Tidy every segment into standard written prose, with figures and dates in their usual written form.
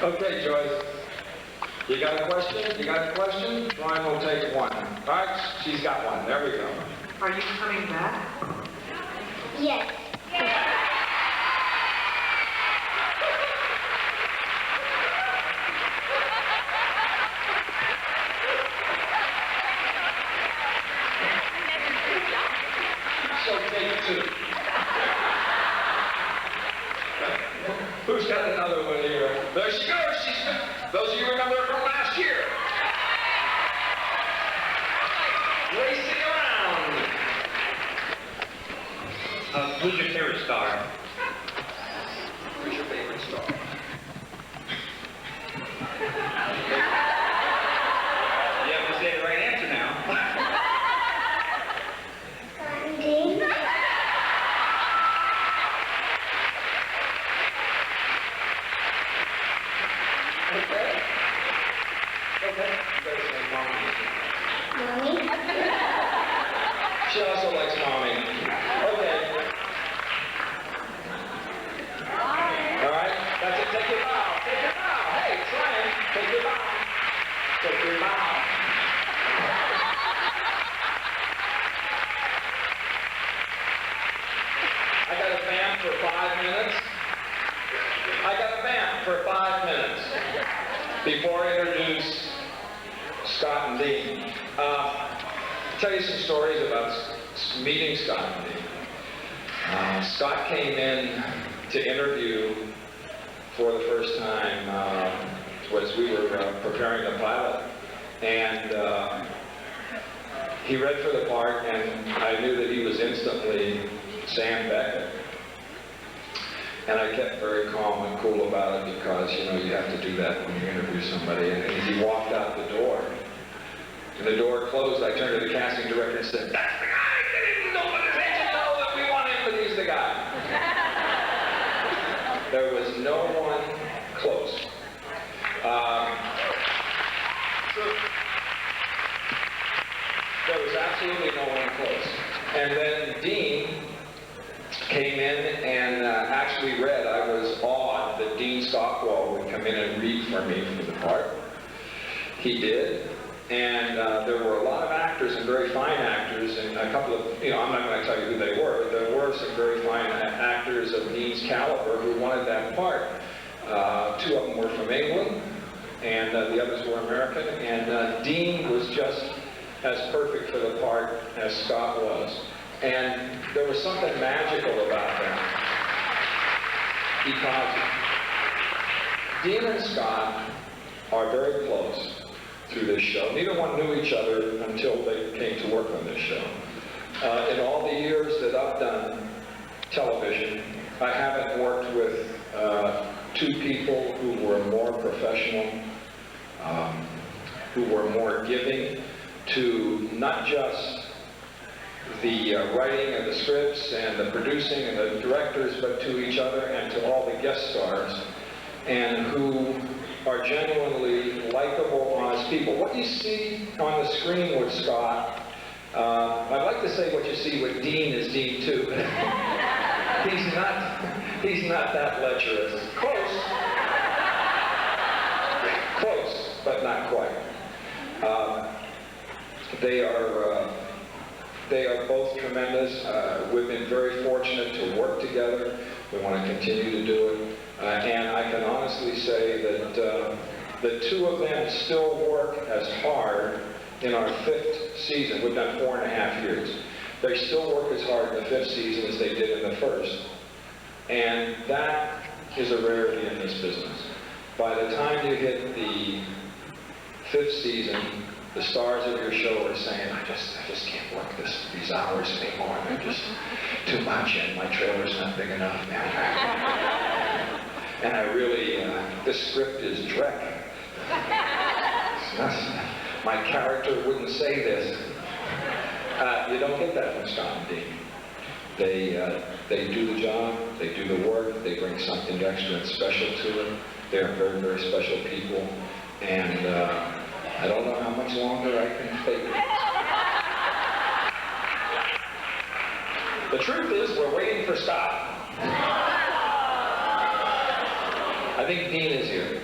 Okay, Joyce. You got a question? You got a question? Ryan will take one. All right, she's got one. There we go. Are you coming back? Yes. So take two. Who's got another one here? There she goes. Those of you remember her from last year. Racing around. Who's your favorite star? Who's your favorite star? You have to say the right answer now. Dean. Okay. You better say mommy. Mommy. She also likes mommy. Okay. All right. That's it. Take your bow. Take your bow. Hey, try it. Take your bow. Take your bow. I got a band for 5 minutes. I got a band for 5 minutes before I introduce Scott and Dean. Tell you some stories about meeting Scott and Dean. Scott came in to interview for the first time as we were preparing the pilot, and he read for the part, and I knew that he was instantly Sam Beckett. And I kept very calm and cool about it because, you know, you have to do that when you interview somebody. And as he walked out the door, and the door closed, I turned to the casting director and said, "That's the guy! Get him! Nobody can know that we want him, but he's the guy." There was no one close. There was absolutely no one close. And then Dean came in and actually read. I was awed that Dean Stockwell would come in and read for me for the part. He did. And there were a lot of actors and very fine actors, and a couple of, you know, I'm not going to tell you who they were, but there were some very fine actors of Dean's caliber who wanted that part. Two of them were from England, and the others were American, and Dean was just as perfect for the part as Scott was. And there was something magical about that, because Dean and Scott are very close through this show. Neither one knew each other until they came to work on this show. In all the years that I've done television, I haven't worked with two people who were more professional, who were more giving to not just the writing of the scripts and the producing and the directors, but to each other and to all the guest stars, and who are genuinely likable, honest people. What you see on the screen with Scott, I'd like to say what you see with Dean is Dean too. He's not that lecherous. Close, but not quite. They are both tremendous. We've been very fortunate to work together. We want to continue to do it. And I can honestly say that the two of them still work as hard in our 5th season. We've done 4.5 years. They still work as hard in the 5th season as they did in the 1st. And that is a rarity in this business. By the time you hit the 5th season, the stars of your show are saying, I just can't work these hours anymore. They're just too much, and my trailer's not big enough, man. And I really, this script is dreck. My character wouldn't say this. You don't get that from Scott and Dean. They do the job, they do the work, they bring something extra and special to it. They are very, very special people. And I don't know how much longer I can fake it. The truth is, we're waiting for Scott. I think Dean is here.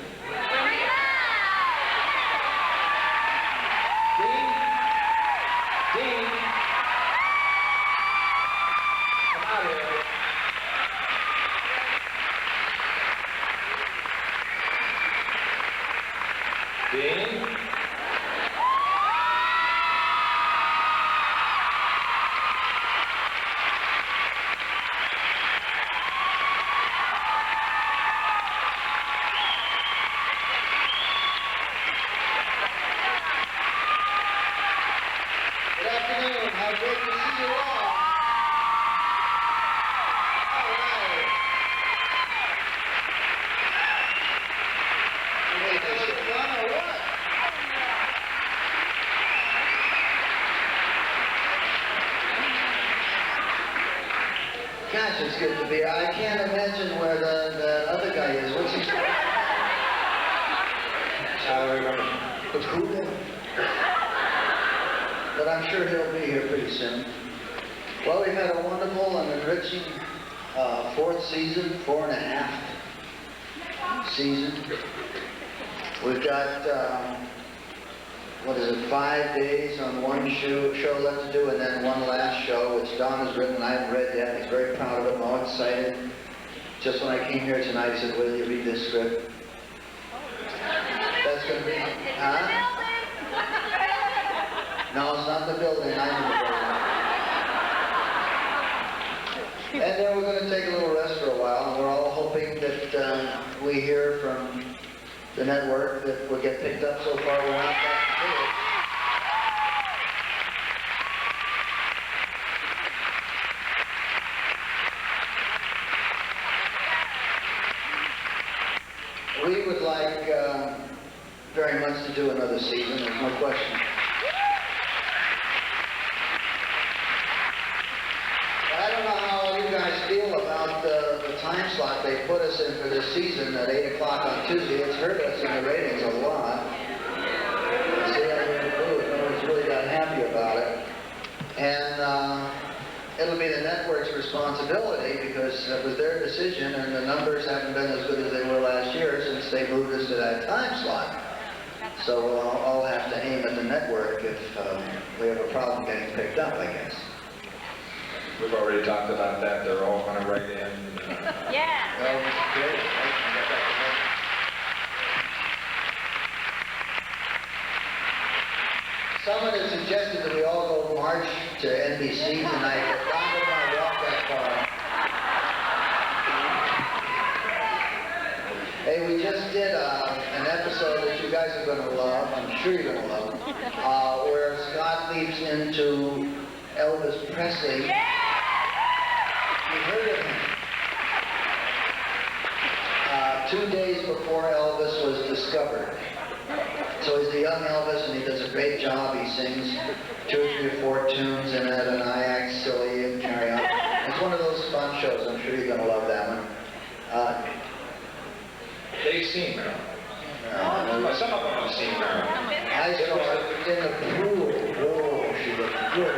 Gosh, it's good to be here. I can't imagine where the other guy is. What's his name? I don't remember. Bakuda? But I'm sure he'll be here pretty soon. Well, we've had a wonderful and enriching fourth season, 4.5 season. We've got, 5 days on one show left to do, and then one last show, which Don has written and I haven't read yet. He's very proud of it. I'm all excited. Just when I came here tonight, he said, will you read this script? That's going to be, huh? No, it's not the building. I'm in the building. And then we're going to take a little rest for a while, and we're all hoping that we hear from the network that will get picked up. So far, we're not back to it. We would like very much to do another season, there's no question. I don't know how you guys feel about the time slot they put us in for this season at 8 o'clock on Tuesday. It's hurt us in the ratings a lot. See, I didn't do it. Nobody's really got happy about it. And it'll be the network's responsibility because it was their decision and the numbers haven't been as good as they were last year since they moved us to that time slot. So we'll all have to aim at the network if we have a problem getting picked up, I guess. We've already talked about that. They're all going to write in. Yeah. Well, great. Someone has suggested that we all go march to NBC tonight, but Don doesn't want to walk that far. Hey, we just did an episode that you guys are going to love, I'm sure you're going to love, where Scott leaps into Elvis Presley. Yeah. You heard of him. 2 days before Elvis was discovered. So he's the young Elvis, and he does a great job. He sings 2 or 3 or 4 tunes in it, and I act silly and carry on. It's one of those fun shows. I'm sure you're going to love that one. They've seen Marilyn. No, Some of them have seen Marilyn. I saw her in the pool. Whoa, she looked good.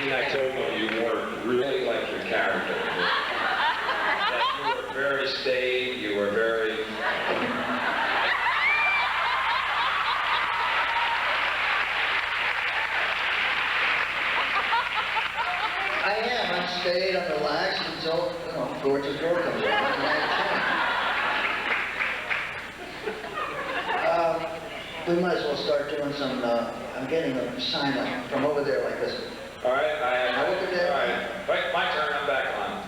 I told them you were really like your character. That you were very staid, you were very... I am. I'm staid, I'm relaxed until, gorgeous girl comes along. We might as well start doing some, I'm getting a sign up from over there like this. All right, Now look at that. All right, wait, my turn, I'm back on.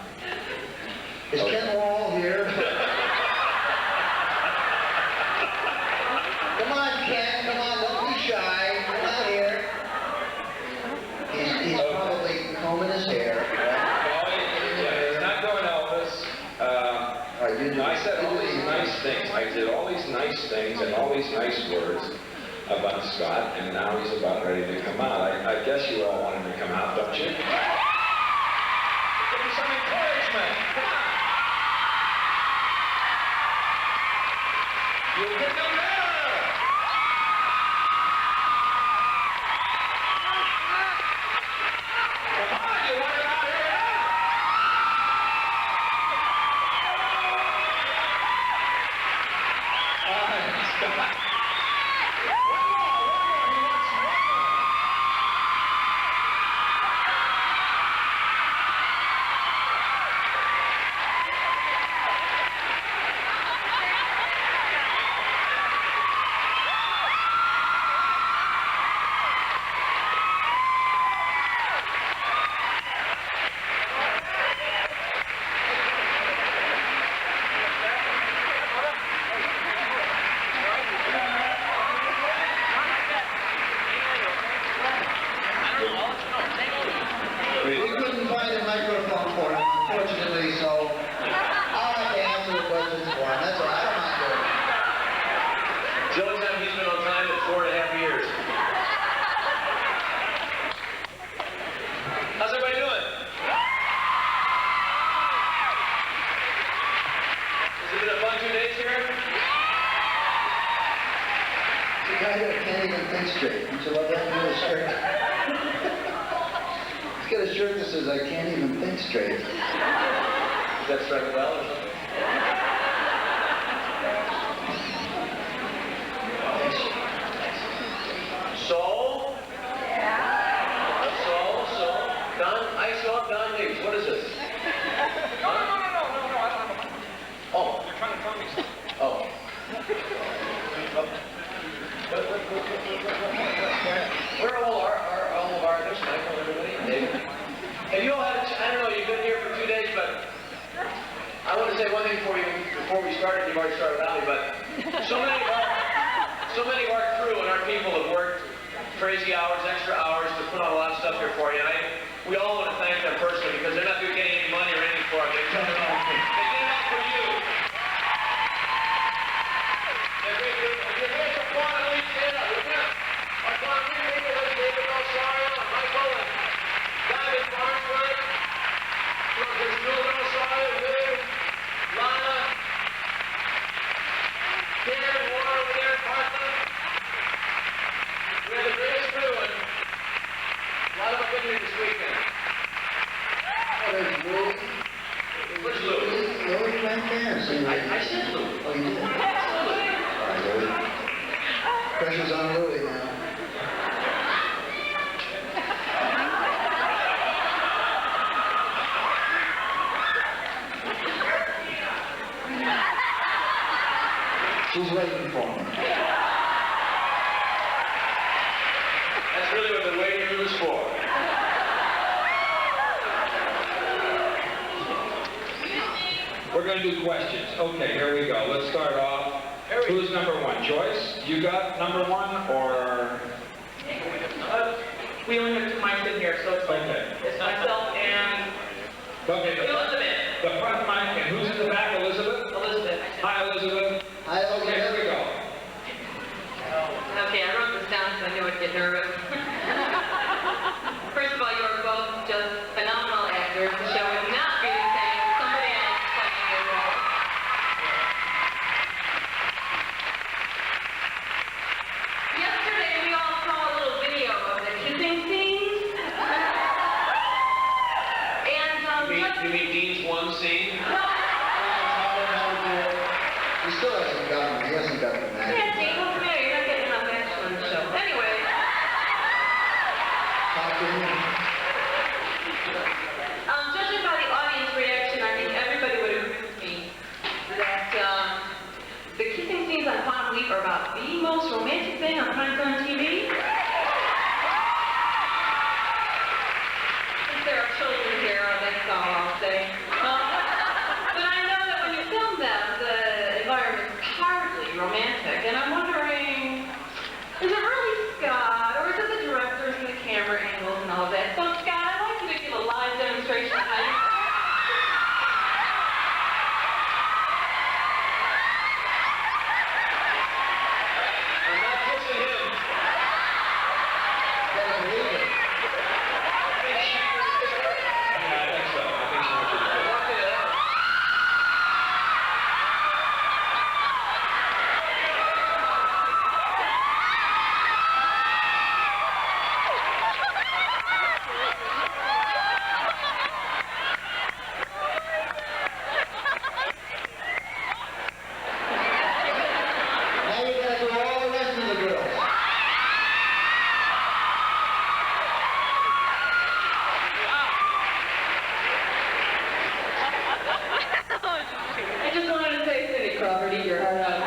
Is Ken Wall here? Come on, Ken, come on, don't be shy. Come on here. He's probably combing his hair. Right? Yeah, he's not doing Elvis. I said all these nice things. I did all these nice things and all these nice words about Scott, and now he's about ready to come out. I guess you all want him to come out, don't you? Give him some encouragement. Come on. You'll get them better. Come on, you want it out here now. All right, Scott. The guy that can't even think straight. Don't you love that new shirt? He's got a shirt that says, I can't even think straight. Does that strike a bell or something? So? So? Don, I saw Don News. What is this? No, I don't know. Oh. You're trying to tell me something. Oh. Where are all of our others, Michael, everybody, David? Have you all had, I don't know, you've been here for 2 days, but I want to say one thing before we started. You've already started without me, but so many of our crew and our people have worked crazy hours, extra hours to put on a lot of stuff here for you. And we all want to thank them personally because they're not getting any money or anything for it. They did it all for you. If you guys are fun, at least stand up. Our fun people is David Rosario and Michael and David Farnsworth. There's Bill Rosario, Dave, Lana, Darren Warner over there, Martha. We have the greatest crew and a lot of them been here this weekend. Oh, there's Louis. Where's Louis? Louis right there. See, I said Louis. Oh, you did? Absolutely. All right, Louis. Pressure's on Louis now. She's waiting for me. That's really what the waiting room is for. We're going to do questions. Okay, here we go. Let's start off. Who's number one? Joyce, you got number one, or? We only have two mics in here, so it's like, Okay. it's myself and Okay, Elizabeth. the front mic, and who's in the back? Elizabeth? Elizabeth. Hi, Elizabeth. Hi, Okay, here we go. Okay, I wrote this down because I knew I'd get nervous. First of all, you are both just phenomenal actors. The show would not be the same with somebody else playing your role. Yesterday, we all saw a little video of the kissing scenes. And, You mean Dean's one scene? He still hasn't gotten, he hasn't gotten the magic. yeah, Dean, what's the matter? You're not getting enough action on the show. Anyway. Talk to him. Judging by the audience reaction, I think everybody would agree with me that the kissing scenes on Quantum Leap are about the most romantic thing on primetime TV. Since there are children here, that's all I'll say. But I know that when you film them, the environment's hardly romantic, and I'm wondering, is it really Scott, or is it the directors and the camera angles and all of that? So Scott, I'd like you to give a live demonstration of how you... I'm not kissing him. Can't believe it. Yeah, I think so. I think she wants you to do it. Working it out. Now you gotta do all the rest of the girls. I just wanted to say, Cindy Crawford, eat your heart out.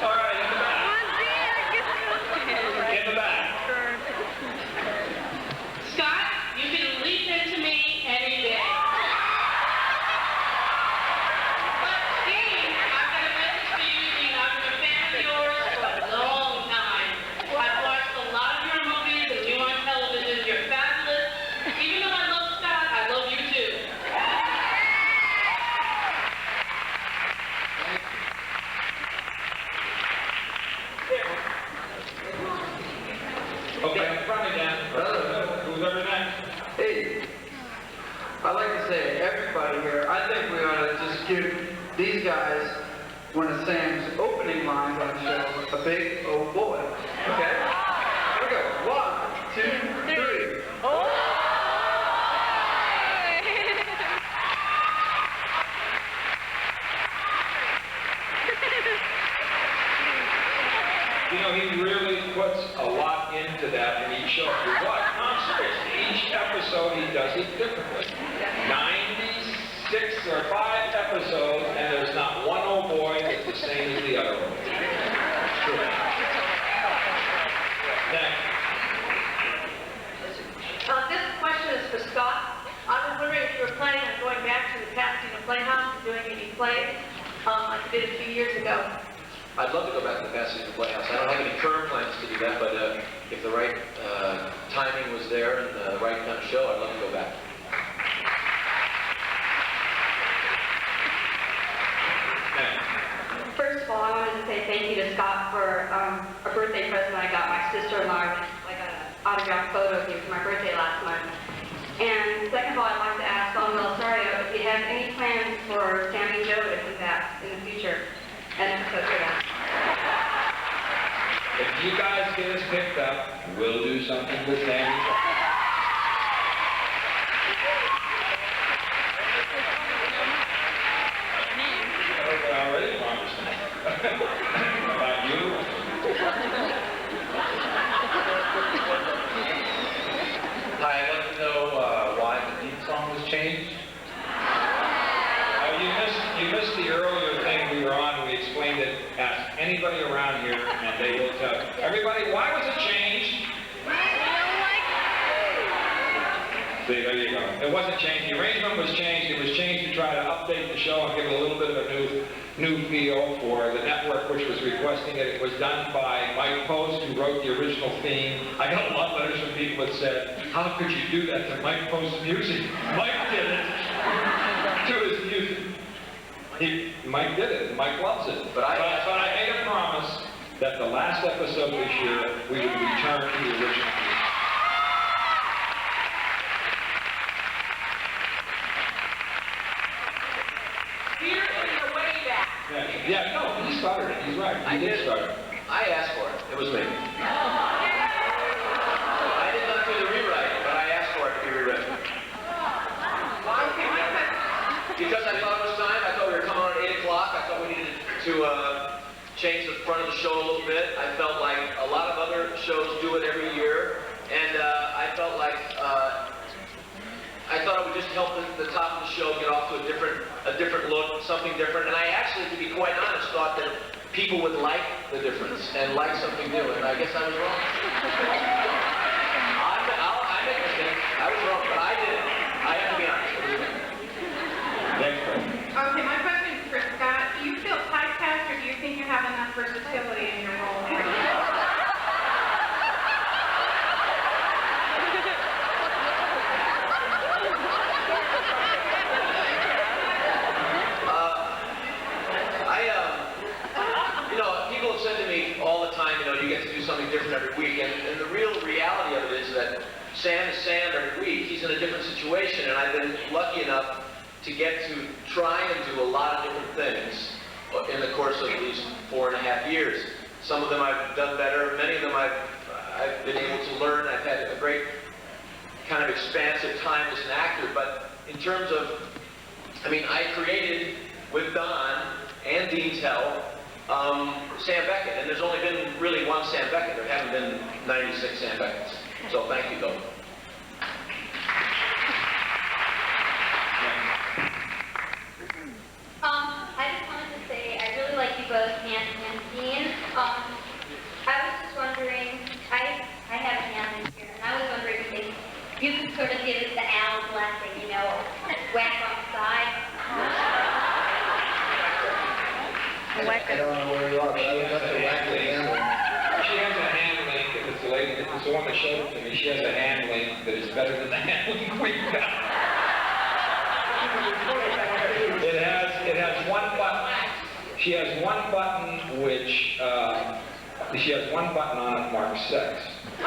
All right, in the back. In the back. Scott, you can leap into me any day. But Dean, I've got a message for you, Dean. I've been a fan of yours for a long time. I've watched a lot of your movies and you on television. You're fabulous. Even though I love Scott, I love you too. one of Sam's opening lines on the show, a big old boy. Okay? Here we go. 1, 2, 3. You know, he really puts a lot into that in each show. If you watch, no, I'm serious. Each episode he does it differently. 96 or 5 episodes, and there's not one old boy that's the same as the other one. Next. This question is for Scott. I was wondering if you were planning on going back to the Pasadena Playhouse and doing any plays, like you did a few years ago. I'd love to go back to the Pasadena Playhouse. I don't have any current plans to do that, but if the right timing was there and the right kind of show, I'd love to go back. First of all, I wanted to say thank you to Scott for a birthday present I got my sister-in-law, like an autographed photo of you for my birthday last month. And second of all, I'd like to ask Don Belisario if he has any plans for Sammy Joe to come back in the future. And so for that. If you guys get us picked up, we'll do something with Sammy. I already promised. About you? Hi, I'd like to know why the theme song was changed. You missed the earlier thing we were on. We explained it. Ask anybody around here, and they will tell you. Everybody, why was it changed? See, there you go. It wasn't changed. The arrangement was changed. It was changed to try to update the show and give it a little bit of a new feel for the network, which was requesting it. It was done by Mike Post, who wrote the original theme. I got a lot of letters from people that said, "How could you do that to Mike Post's music?" Mike did it to his music. Mike did it. Mike loves it. But I made a promise that the last episode this year we would return to the original theme. Peter is the way back. Yeah, no, he started it. He's right. He did start it. I asked for it. It was me. I did not do the rewrite, but I asked for it to be rewritten. Because I thought it was time. I thought we were coming on at 8 o'clock. I thought we needed to change the front of the show a little bit. I felt like a lot of other shows do it every year. And I felt like I thought it would just help the top of the show get off to a different look, something different. And I actually, to be quite honest, thought that people would like the difference and like something new. And I guess I was wrong. I make mistakes. I was wrong, but I did it. I have to be honest. It was me. Next question. Okay, my question is for Scott. Do you feel typecast, or do you think you have enough versatility in your role now? People have said to me all the time, you get to do something different every week, and the real reality of it is that Sam is Sam every week. He's in a different situation, and I've been lucky enough to get to try and do a lot of different things in the course of these 4.5 years. Some of them I've done better. Many of them I've been able to learn. I've had a great kind of expansive time as an actor, but in terms of, I created with Don and Dean's help Sam Beckett, and there's only been really one Sam Beckett. There haven't been 96 Sam Becketts. So thank you, though. I just wanted to say I really like you both, Ann and Dean. I was just wondering, I have Ann in here, and I was wondering if you could sort of give us the Al blessing, whack on the side. I don't know where you are, but I would love to whack the handle. She has a hand link, if it's the lady, if it's the one that showed it to me, she has a hand link that is better than the hand link we've got. It has one button. She has one button which, she has one button on it marked sex. I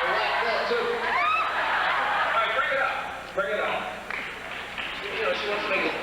like that too. All right, bring it up. Bring it up. She wants to make it.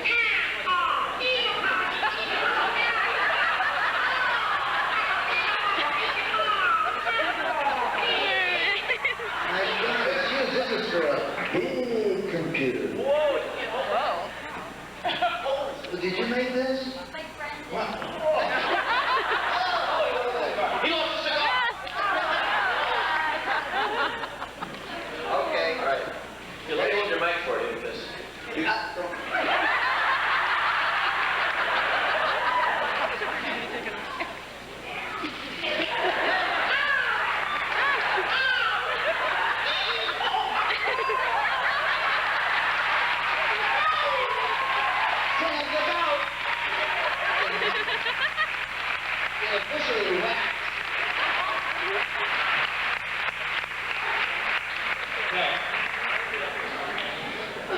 officially whacked.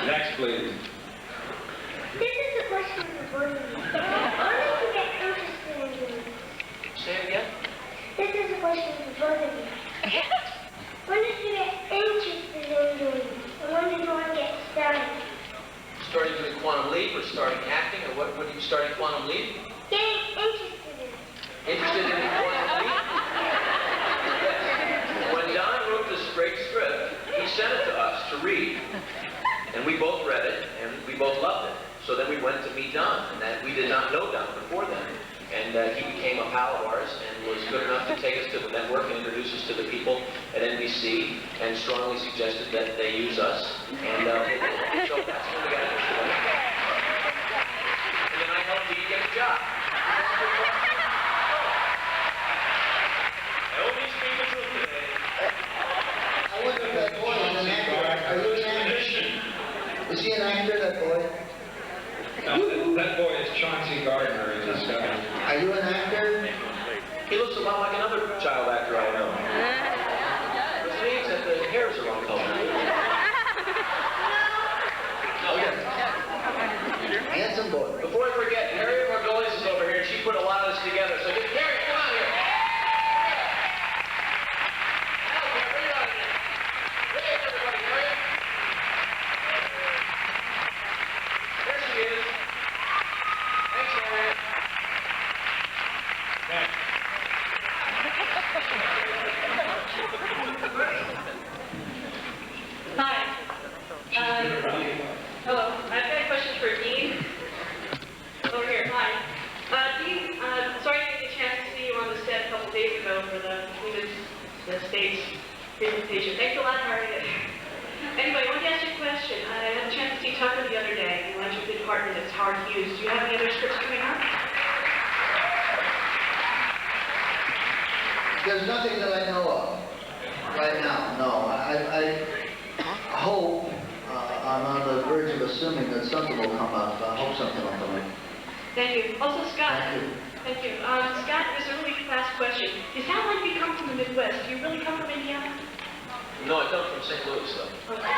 Next, please. This is a question for both of you. When did you get interested in doing this? Say it again? This is a question for both of you. When did you get interested in doing this? And when did you want to get started? Starting doing Quantum Leap or starting acting, or what are you starting Quantum Leap? Getting interested in it. Interested in Quantum Leap? When Don wrote this great script, he sent it to us to read. And we both read it, and we both loved it. So then we went to meet Don, and that we did not know Don before then. And he became a pal of ours and was good enough to take us to the network and introduce us to the people at NBC and strongly suggested that they use us. And so that's when we got interested in it. And then I helped Dee get a job. I only speak the truth today. I wonder if that boy is an actor. Are you an actor? Is he an actor, that boy? That boy is Chauncey Gardner. He just got it. Are you an actor? He looks a lot like another child actor I know. Which means that the hairs are wrong color. No, yes. Handsome boy. Before I forget, Harriet Margolis is over here, and she put a lot of this together. So get Harriet, come on here. Okay, bring it on again. Hey, everybody, Harriet. There she is. Thanks, Harriet. Hi. Hello. I've got a question for Dean. Over here. Hi. Dean, sorry I didn't get a chance to see you on the set a couple days ago for the States presentation. Thanks a lot, Harriet. Anyway, I wanted to ask you a question. I had a chance to see Tucker the other day. You mentioned good partner that's Howard Hughes. Do you have any other scripts coming up? There's nothing that I know of right now, no. I hope, I'm on the verge of assuming that something will come up. I hope something will come up. Thank you. Also, Scott. Thank you. Thank you. Scott, this is a really fast question. You sound like you come from the Midwest. Do you really come from Indiana? No, I come from St. Louis, though. Okay.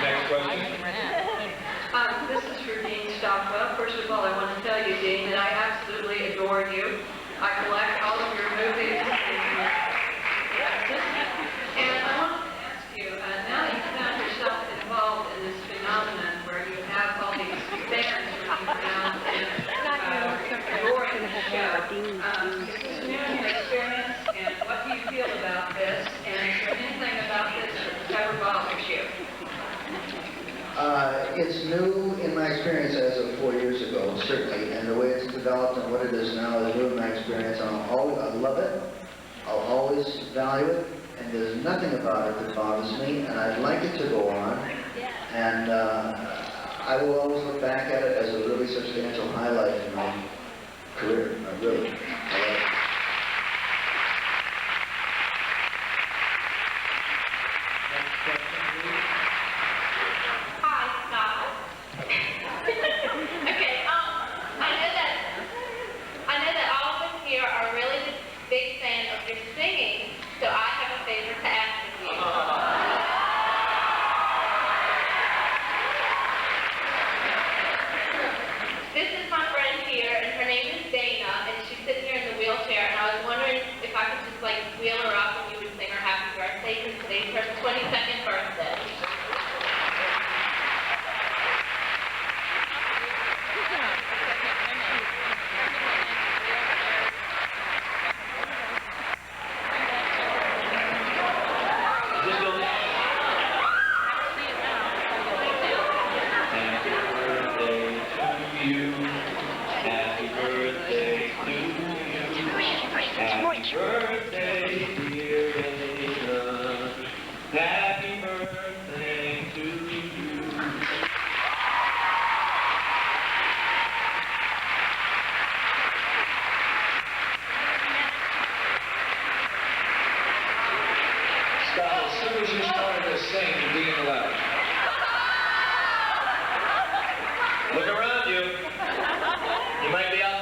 Next question. This is for Dean Stockwell. First of all, I want to tell you, Dean, that I absolutely adore you. I collect all of your movies. And I want to ask you, now that you've found yourself involved in this phenomenon where you have all these fans running around and adoring the show, is this new in your experience, and what do you feel about this, and is there anything about this that ever bothers you? It's new in my experience as of 4 years ago, certainly, and the way it's developed and what it is now is new in my experience. I love it. I'll always value it, and there's nothing about it that bothers me, and I'd like it to go on. And I will always look back at it as a really substantial highlight in my career. I really. I love it. Hi, Scott. Okay, I know that all of us here are really big fan of your singing, so I have a favor to ask of you. This is my friend here, and her name is Dana, and she's sitting here in the wheelchair, and I was wondering if I could just wheel her up and you would sing her happy birthday, because today's her 22nd birthday. Happy birthday to you. Happy birthday, dear Dana. Happy birthday to you. Scott, as soon as you started to sing, Dean left. Look around you. You might be out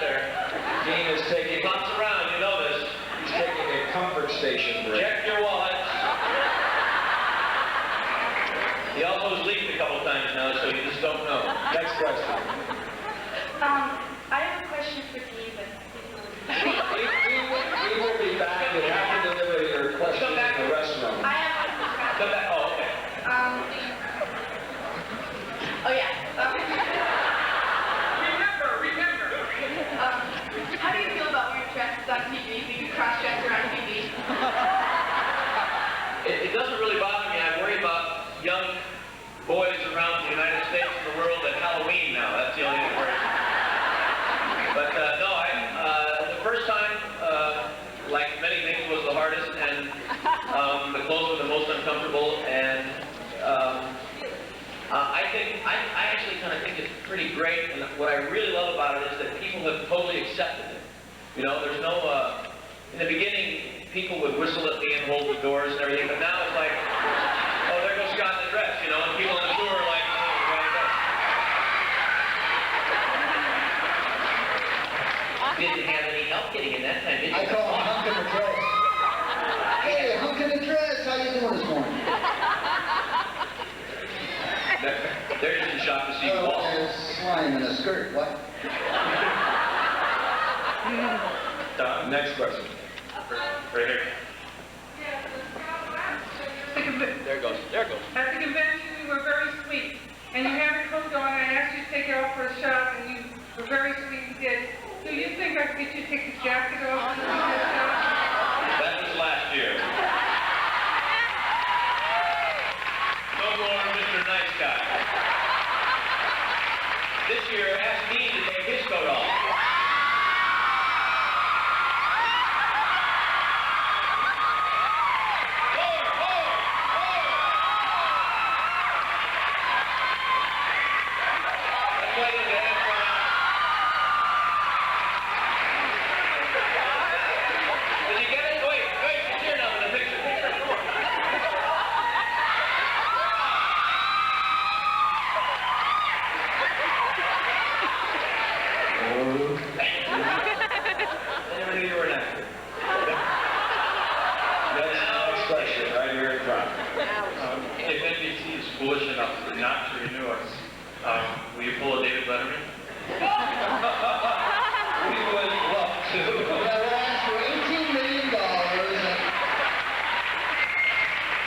But no, the first time, like many things, was the hardest, and the clothes were the most uncomfortable, and I actually kind of think it's pretty great, and what I really love about it is that people have totally accepted it. You know, there's no, in the beginning, people would whistle at me and hold the doors and everything, but now it's like, oh, there goes Scott in the dress, you know, and people on the tour are like, oh, right there. Didn't have any help getting in that time, did you? I call him Hunk in the Dress. Hey, Hunk in the Dress, how you doing this morning? They're just in shock to see you Oh, walk. there's slime in a skirt, what? Next question. Right here. There it goes, there it goes. At the convention, you were very sweet, and you had a coat on, and I asked you to take it off for a shot, and you were very sweet and did. Do you think I could get you to take the jacket off and do that shot? That was last year. No more Mr. Nice Guy. This year, ask me to take his coat off. Did you get it? Wait, it's here now in the picture. Come on. I never knew you were an actor. Next question, right here in front. If NBC is foolish enough not to renew us, will you pull a David Letterman? We would love to. Yeah, we're asked for $18 million.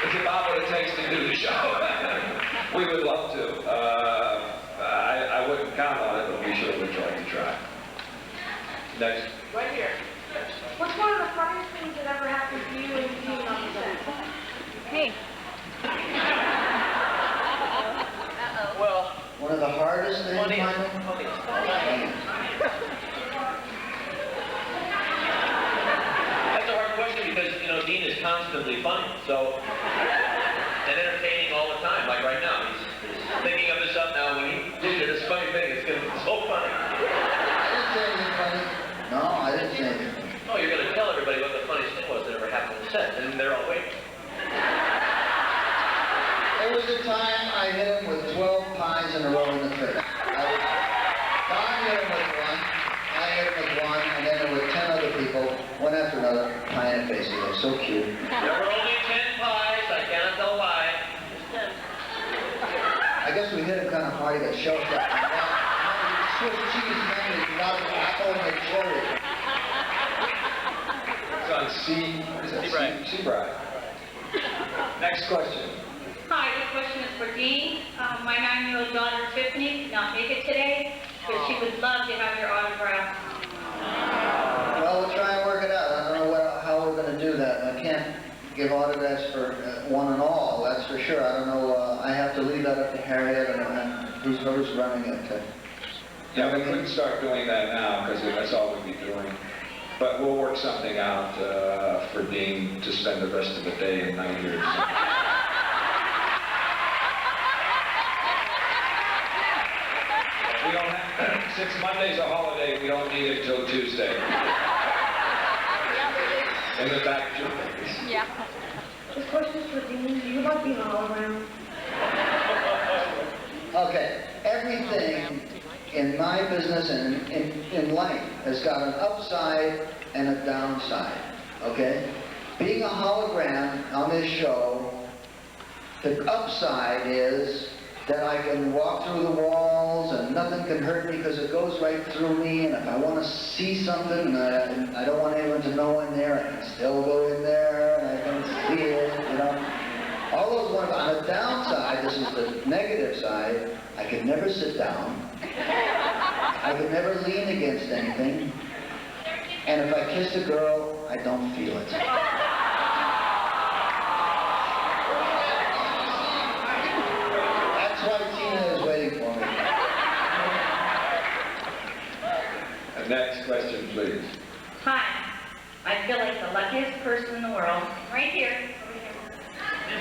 It's about what it takes to do the show. We would love to. I wouldn't count on it, but we sure would like to try. Next. Right here. What's one of the funniest things that ever happened to you and being on the set? Hey. Well, One of the hardest things, Michael? That's a hard question because, you know, Dean is constantly funny, so, and entertaining all the time, like right now. He's thinking of this up now. When he did this funny thing, it's going to be so funny. I didn't say anything funny. No, I didn't say anything. Oh, you're going to tell everybody what the funniest thing was that ever happened on the set, and they're all waiting. There was a time I hit him with 12 pies in a row in the face. Don hit him with one, I hit him with one, and then there were 10 other people, one after another, pie in the face. They were so cute. There were only 10 pies, I cannot tell why. I guess we hit him kind of hard, he got shocked up. Swiss cheese man, not an apple and a cherry. It's on what is that? Seabright. Seabright. Next question. Hi, this question is for Dean. My 9-year-old daughter Tiffany could not make it today, but she would love to have your autograph. Well, we'll try and work it out. I don't know how we're going to do that. I can't give autographs for one and all, that's for sure. I don't know, I have to leave that up to Harriet and who's running it. Yeah, we couldn't start doing that now because that's all we'd be doing. But we'll work something out for Dean to spend the rest of the day and night here. We don't have, since Monday's a holiday, we don't need it till Tuesday. In the back, Yeah. This question's for Dean. Do you like being all around? Okay, everything in my business and in life has got an upside and a downside, okay? Being a hologram on this show, the upside is that I can walk through the walls and nothing can hurt me because it goes right through me, and if I want to see something and I don't want anyone to know I'm there, I can still go in there and I can see it, you know? All those wonderful. On the downside, this is the negative side, I could never sit down. I could never lean against anything. And if I kiss a girl, I don't feel it. That's why Tina is waiting for me. Next question, please. Hi, I feel like the luckiest person in the world, right here, over here.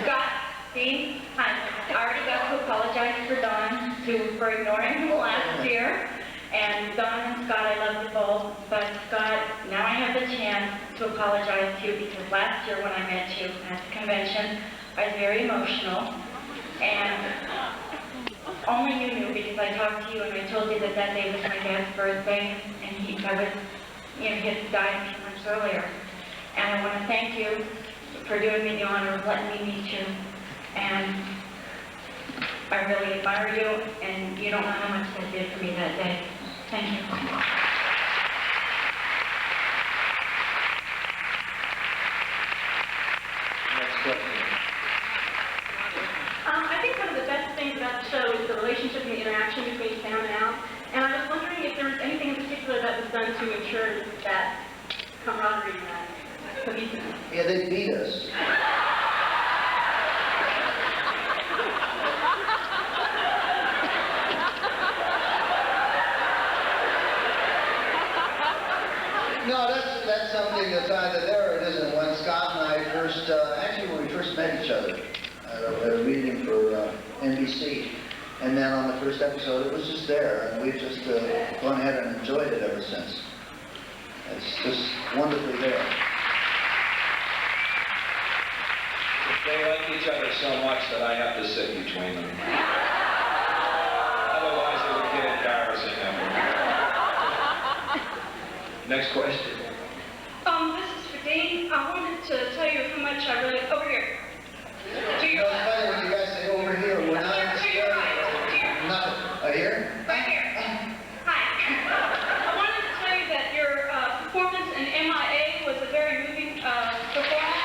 Scott, Dean, hi. I already got to apologize for Don for ignoring him last year. And Don and Scott, I love you both. But Scott, now I have the chance to apologize to you because last year when I met you at the convention, I was very emotional. And only you knew because I talked to you and I told you that that day was my dad's birthday and he had died a few months earlier. And I want to thank you for doing me the honor of letting me meet you. And I really admire you and you don't know how much that did for me that day. Thank you. Next question. I think one of the best things about the show is the relationship and the interaction between Sam and Al. And I was wondering if there was anything in particular that was done to ensure that camaraderie and that cohesiveness. Yeah, they beat us. No, that's something that's either there or it isn't. When Scott and I first, actually when we first met each other, at a meeting for NBC, and then on the first episode it was just there, and we've just gone ahead and enjoyed it ever since. It's just wonderfully there. They like each other so much that I have to sit between them. Otherwise it would get embarrassing after. Next question. This is for Dean. I wanted to tell you how much I really, over here. To You your know, it's funny when you guys say over here, we're not in the To your right. Nothing. Here? Right here. Hi. I wanted to tell you that your performance in MIA was a very moving performance.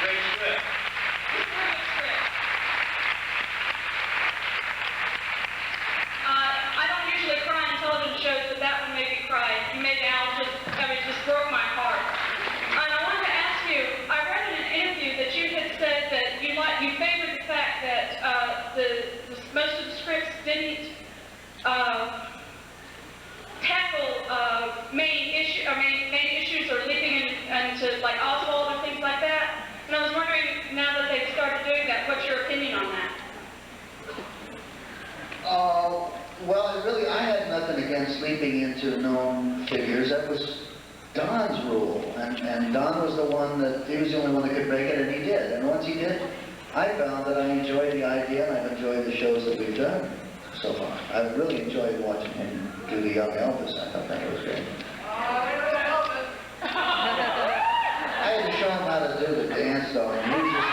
Great script. Brilliant script. I don't usually cry in television shows, but that one made me cry. You made Al just broke my heart. And I wanted to ask you, I read in an interview that you had said that you favored the fact that most of the scripts didn't tackle main issues or leaping into like Oswald or things like that. And I was wondering, now that they've started doing that, what's your opinion on that? Well, I had nothing against leaping into known figures. That was Don's rule, and Don was the only one that could break it, and he did. And once he did, I found that I enjoyed the idea, and I've enjoyed the shows that we've done so far. I've really enjoyed watching him do the young Elvis. I thought that was great. I had to show him how to do the dance, though, and he was just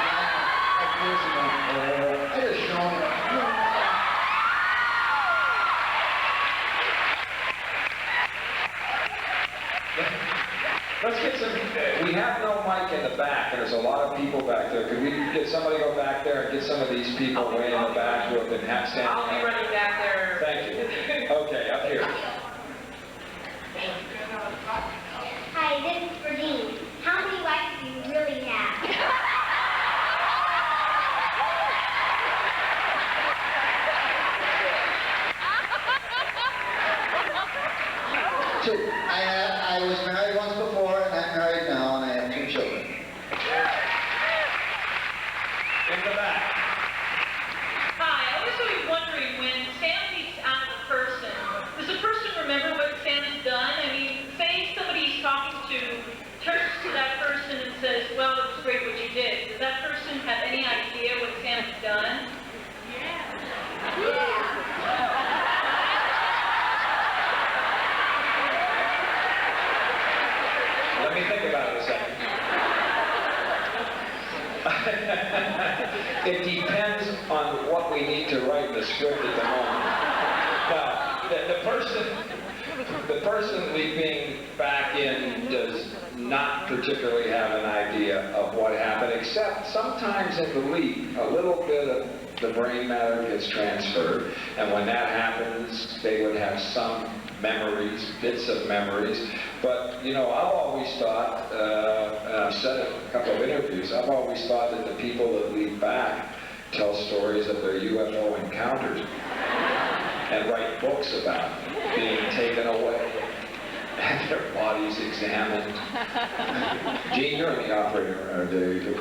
I just showed him. Let's get some, we have no mic in the back, and there's a lot of people back there. Could we get somebody go back there and get some of these people way in the back who have been standing up? I'll be running back there. Thank you. Okay, up here. Hi, this is for Dean. How many wives do you really have? Two. I was married once before, and I'm married now, and I have 2 children. In the back. Hi, I was always wondering, when Sam meets out a person, does the person remember what Sam has done? I mean, say somebody's talking to, turns to that person and says, well, it was great what you did. Does that person have any idea what Sam has done? Let me think about it a second. It depends on what we need to write in the script at the moment. Now, the person leaping back in does not particularly have an idea of what happened, except sometimes in the leap, a little bit of the brain matter gets transferred, and when that happens, they would have some memories, bits of memories. But, you know, I've always thought, and I've said it in a couple of interviews, I've always thought that the people that leap back tell stories of their UFO encounters. And and write books about being taken away and their bodies examined. Gene, you're in the operator, where you go.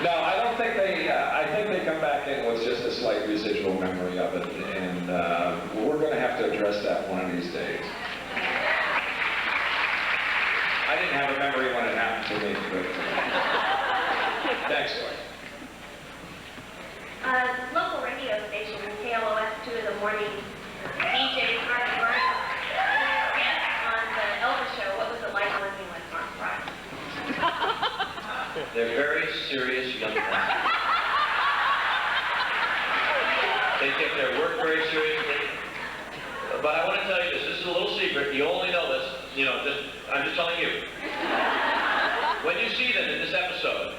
No, I don't think they, I think they come back in with just a slight residual memory of it, and we're going to have to address that one of these days. I didn't have a memory when it happened to me, but thanks, Lloyd. Local radio station, KLOS 2 in the morning, DJ Marty Burns, on the Elvis show. What was it like working with Mark Fry? They're very serious young men. They take their work very seriously. But I want to tell you this is a little secret. You only know this, I'm just telling you. When you see them in this episode,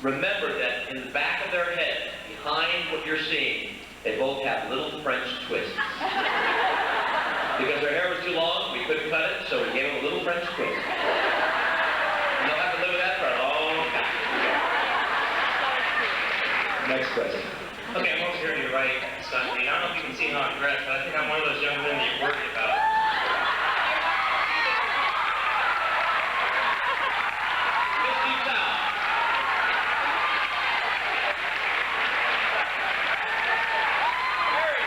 remember that in the back of their head, behind what you're seeing, they both have little French twists. Because their hair was too long, we couldn't cut it, so we gave them a little French twist. And they'll have to live with that for a long time. Next question. Okay, I'm over here to your right, Scott. I don't know if you can see how I'm dressed, but I think I'm one of those young men that you're worried about. Misty Town. Very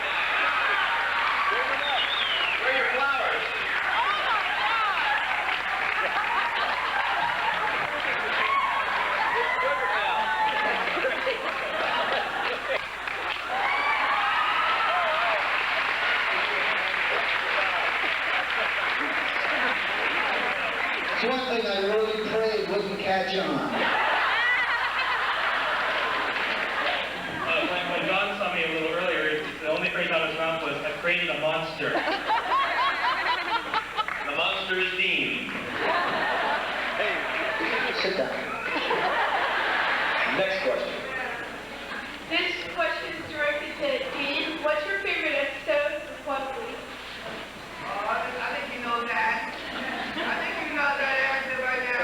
nice. Where are your flowers? Sugar now. It's one thing I really prayed wouldn't catch on. When John saw me a little earlier, the only phrase out of his mouth was, "I've created a monster." The monster is Dean. Sit down. Next question. This question is directed to Dean. What's your favorite episode of What Week? I think you know that. I think you know that answer right now.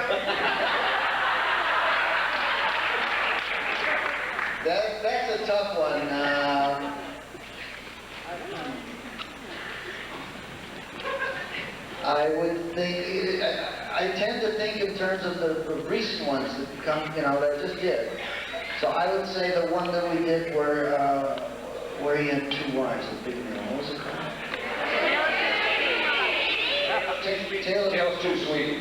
That's a tough one. I would think, I tend to think in terms of the recent ones that come, that just did. So I would say the one that we did where he had two wives, the big man. What was it called? Tales Too Sweet.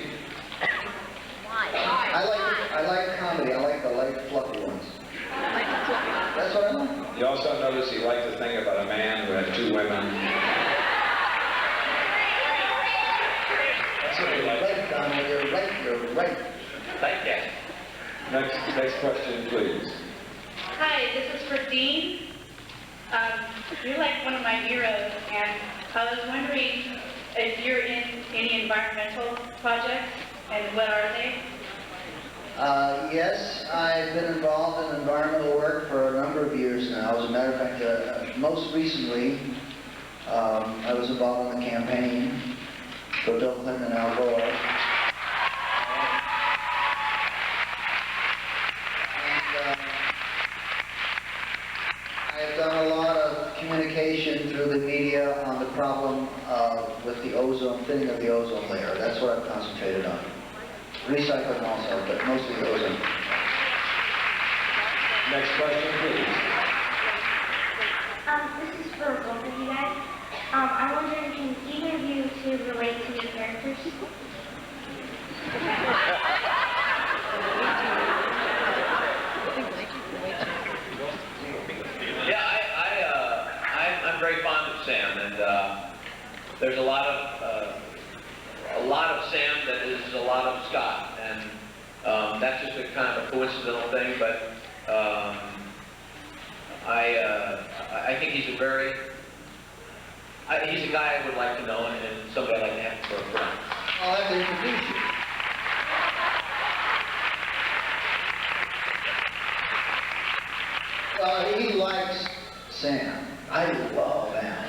I like comedy. I like the light, fluffy ones. That's what I like. You also notice he liked to think about a man who had two women. That's what he You're liked. right, Donald. You're right. You're right. Thank you. Next question, please. Hi, this is for Dean. You're like one of my heroes, and I was wondering if you're in any environmental projects, and what are they? Yes, I've been involved in environmental work for a number of years now. As a matter of fact, most recently, I was involved in the campaign for Bill Clinton and Al Gore. I have done a lot of communication through the media on the problem with the ozone, thinning of the ozone layer. That's what I've concentrated on. Recycling also, but mostly ozone. Next question, please. This is for both of you guys. I'm wondering, can either of you two relate to your characters? Yeah, I'm very fond of Sam, and there's a lot of Sam that is a lot of Scott, and that's just a kind of a coincidental thing. But I think he's a guy I would like to know, and somebody I'd like to have for a friend. I'll have to introduce you. He likes Sam. I love Al.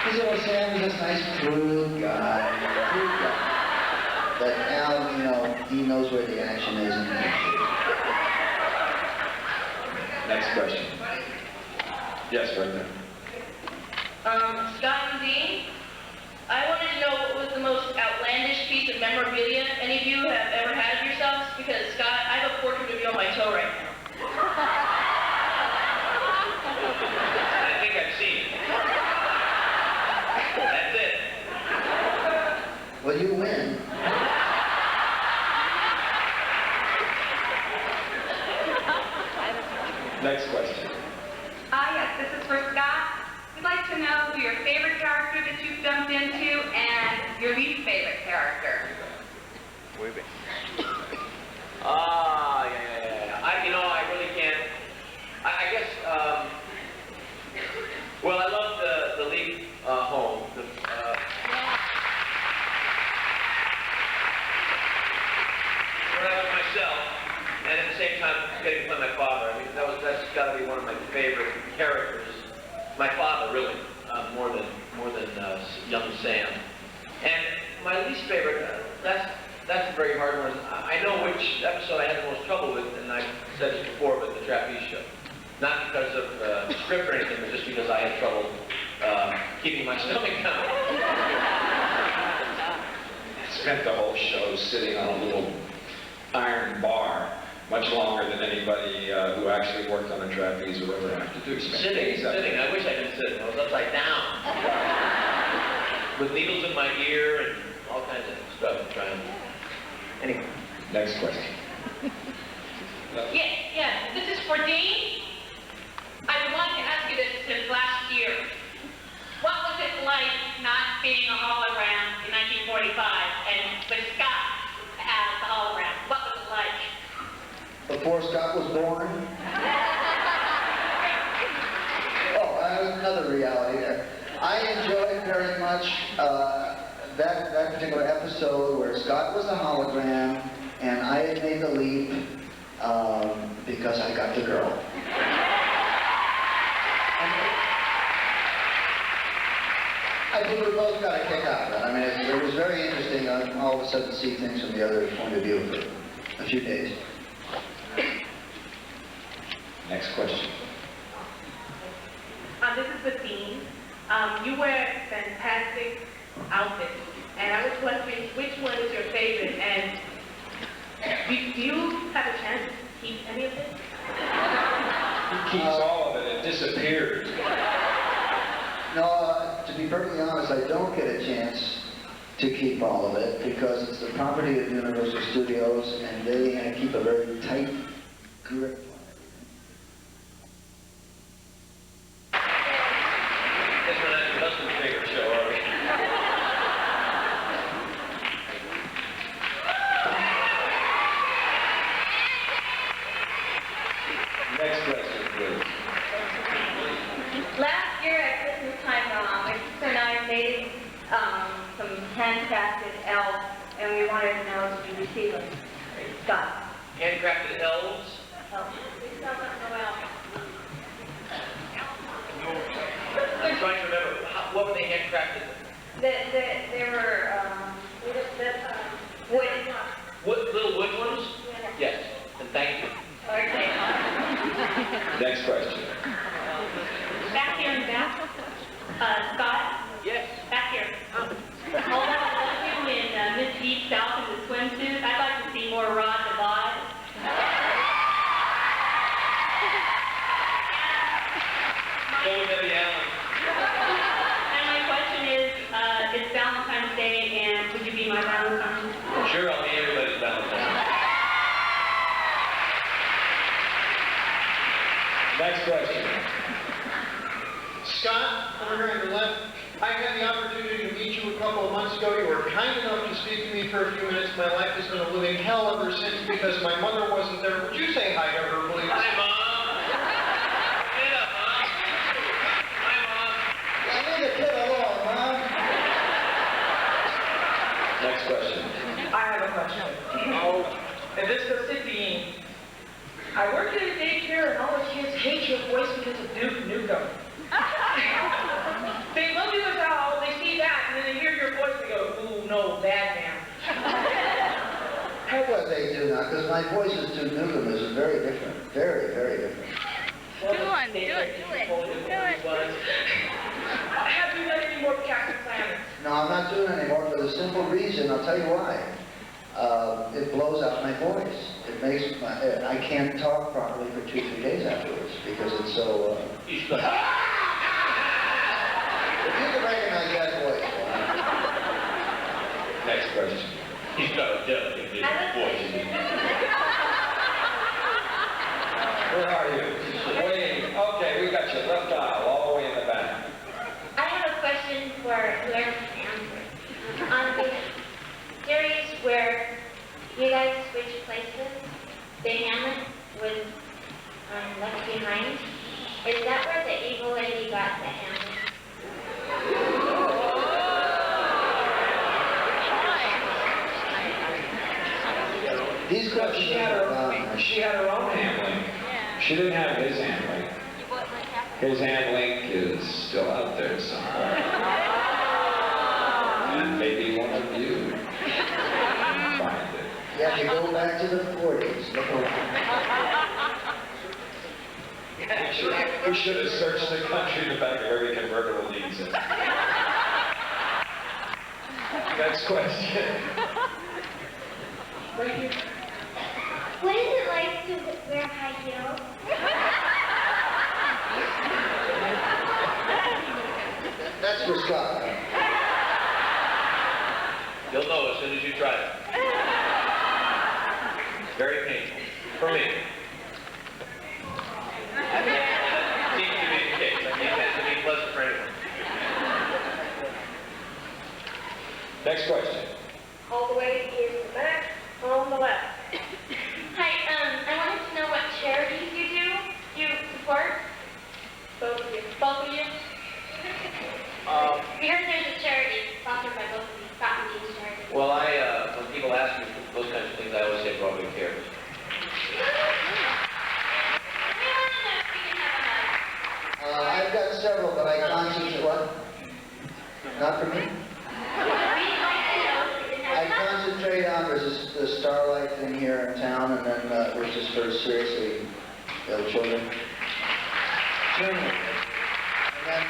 He said, well, Sam is this nice, crude guy. That Al, he knows where the action is. Next question. Yes, right there. Scott and Dean, I wanted to know what was the most outlandish piece of memorabilia any of you have ever had of yourselves, because Scott, I have a portrait of you on my toe right now. I think I've seen it. That's it. Well, you win. Next question. Yes, this is for Scott. We'd like to know who your favorite character that you've jumped into and your least favorite character. Yeah. I really can't. I guess, well, I love the Leap home. When I was myself, and at the same time getting to play my father. I mean, that's got to be one of my favorite characters. My father, really, more than young Sam. And my least favorite, that's a very hard one. I know which episode I had the most trouble with, and I've said this before, but the trapeze show. Not because of the script or anything, but just because I had trouble keeping my stomach down. I spent the whole show sitting on a little iron bar, much longer than anybody who actually worked on a trapeze would ever have to do. Sitting. I wish I could sit. I was upside down. With needles in my ear and all kinds of stuff trying. Anyway. Next question. Yeah, this is for Dean. I've been wanting to ask you this since last year. What was it like not being a hologram in 1945 and with Scott as the hologram? What was it like? Before Scott was born. Another reality there. I enjoyed very much that particular episode where Scott was a hologram and I had made the leap because I got the girl. I think we both got a kick out of it. I mean, it was very interesting all of a sudden to see things from the other point of view for a few days. Next question. This is with Dean. You wear fantastic outfits, and I was wondering which one is your favorite, and do you have a chance to keep any of it? He keeps all of it. It disappears. No, to be perfectly honest, I don't get a chance to keep all of it because it's the property of Universal Studios, and they keep a very tight grip. Next question, please. Last year at Christmas time, my sister and I made some handcrafted elves, and we wanted to know if you receive them. Scott. Handcrafted elves? We still don't know elves. I'm trying to remember. What were they handcrafted? They were wood. Wood, little wood ones? Yes. And thank you. Okay. Next question. Back here in the back. Scott. Yes. Back here. All that of you in Miss Deep South in the swimsuit. I'd like to see more Rod Devos. Go Debbie Allen. And my question is, it's Valentine's Day, and would you be my Valentine? Sure, I'll be everybody's Valentine. Next question. Scott, over here on your left, I had the opportunity to meet you a couple of months ago. You were kind enough to speak to me for a few minutes. My life has been a living hell ever since because my mother wasn't there. Would you say hi to her, please? Hi, Mom. Get up, Mom. Hi, Mom. I need to get along, Mom. Next question. I have a question. And this goes to Dean. I work at a daycare and all the kids hate your voice because of Duke Nukem. They love you as how they see that and then they hear your voice and they go, ooh, no, bad man. Well, my voice is to Newcomb is very different, very, very different. Do it. Have you done any more Captain Planet? No, I'm not doing it anymore for the simple reason, I'll tell you why. It blows out my voice. It makes I can't talk properly for 2-3 days afterwards because it's so, If you can recognize that voice. Next question. He's got a delicate voice. Where are you? Waiting. Okay, we got you. Left aisle, all the way in the back. I have a question for whoever answers. On the series where you guys switch places, the Hamlet was left behind. Is that where the evil lady got the Hamlet? These questions She had her own handling. She didn't have his handling. His handling is still out there somewhere. And maybe one of you find it. You have to go back to the 40s. Look around. We should have searched the country in the back of every convertible diesel. Next question. What is it like to wear high heels? That's for Scott. You'll know as soon as you try it. Very painful. For me. Seems to be the case. I think that to be pleasant for anyone. Next question. All the way is the back, on the left. Hi, I wanted to know what charities you support? Both of you. Both of you? We heard there's a charity sponsored by both of you, Scott and Dean's charity. Well, when people ask me those kinds of things, I always say Broadway Cares. I've got several, but I concentrate, what? Not for me? I concentrate on, there's the Starlight thing here in town, and then, which is for seriously ill children. And then,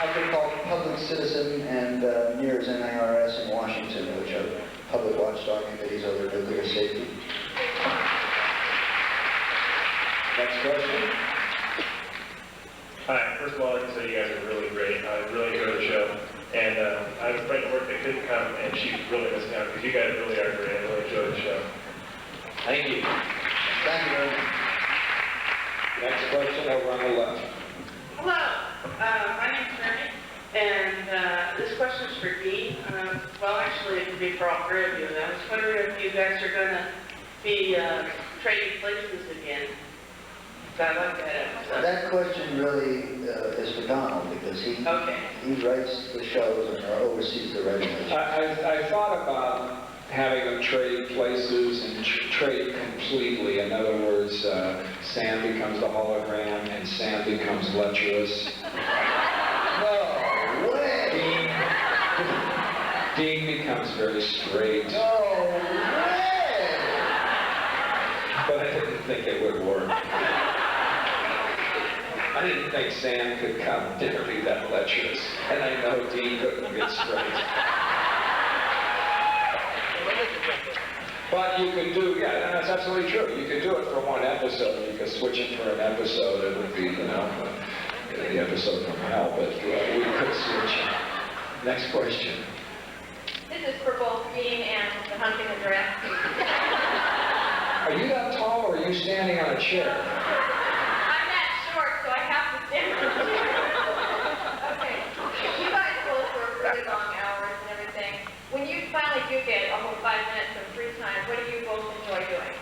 outfit called Public Citizen and NIRS, NIRS in Washington, which are public watchdog committees over nuclear safety. Next question. Hi, first of all, I'd like to say you guys are really great. I really enjoy the show. And I have a friend at work that couldn't come, and she's really missing out because you guys really are great. I really enjoy the show. Thank you. Thank you very much. Next question over on the left. Hello, my name's Mary, and this question's for Dee. Well, actually, it could be for all three of you. And I was wondering if you guys are going to be trading places again. So I like that episode. That question really is for Donald, because he writes the shows and oversees the writing. I thought about having them trade places and trade completely. In other words, Sam becomes the hologram and Sam becomes lecherous. No way! Dean becomes very straight. No way! But I didn't think it would work. I didn't think Sam could come to be that lecherous. And I know Dean couldn't get straight. But you could do, yeah, and that's absolutely true. You could do it for one episode. You could switch it for an episode. It would be, the episode from hell, but we could switch it. Next question. This is for both Dean and the hunting and giraffe. Are you that tall or are you standing on a chair? I'm that short, so I have to stand on a chair. Okay. You guys both work really long hours and everything. When you finally do get almost 5 minutes of free time, what do you both enjoy doing?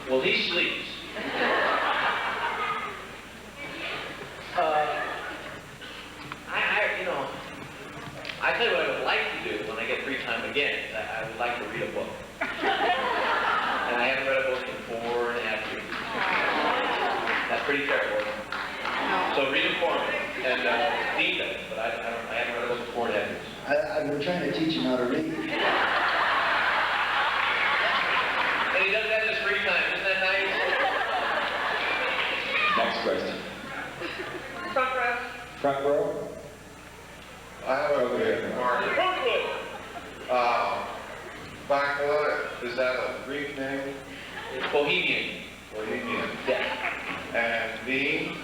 Well, he sleeps. I tell you what I would like to do when I get free time again. I would like to read a book. And I haven't read a book in 4.5 years. That's pretty terrible. So read it for me. And Dean does, but I haven't read a book in 4.5 years. I've been trying to teach him how to read. question. Front row. Front row? I have over here, Mark. Bachelor, is that a Greek name? Bohemian. Bohemian. Yeah. And Dean,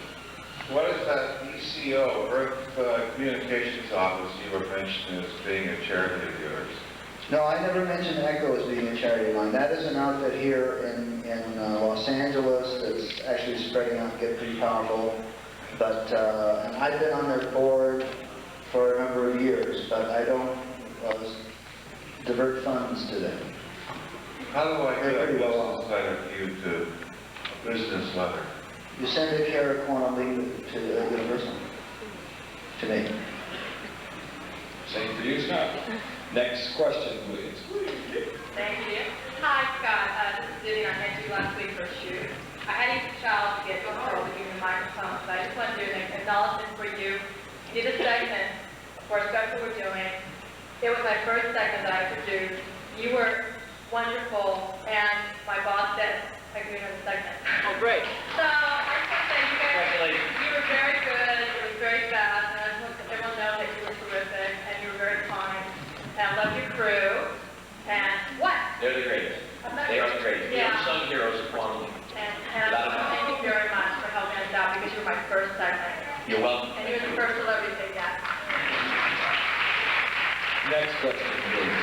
what is that ECO, Earth Communications Office, you were mentioning as being a charity of yours? No, I never mentioned ECHO as being a charity line. That is an outfit here in Los Angeles that's actually spreading out and getting pretty powerful. But, and I've been on their board for a number of years, but I don't divert funds to them. How do I They're get a pretty well business letter to you to a business letter? You send a care quantity to Universal, to me. Same for you, Scott. Next question, please. Thank you. Hi, Scott. This is Vivian. I met you last week for a shoot. I had each child to get control to give me the microphone, so I just want to do an acknowledgement for you. You did a segment for a special we're doing. It was my first segment that I produced. You were wonderful, and my boss said I could be in the segment. Oh, great. So I just want to say Congratulations. you were very good. It was very fast, and I just want everyone to know that you were terrific, and you were very kind. And I love your crew. And what? They're the greatest. They are the greatest. The Yeah. unsung heroes of quantum. And I want to thank you very much for helping us out because you were my first segment. You're welcome. And you were the first celebrity to say yes. Next question, please.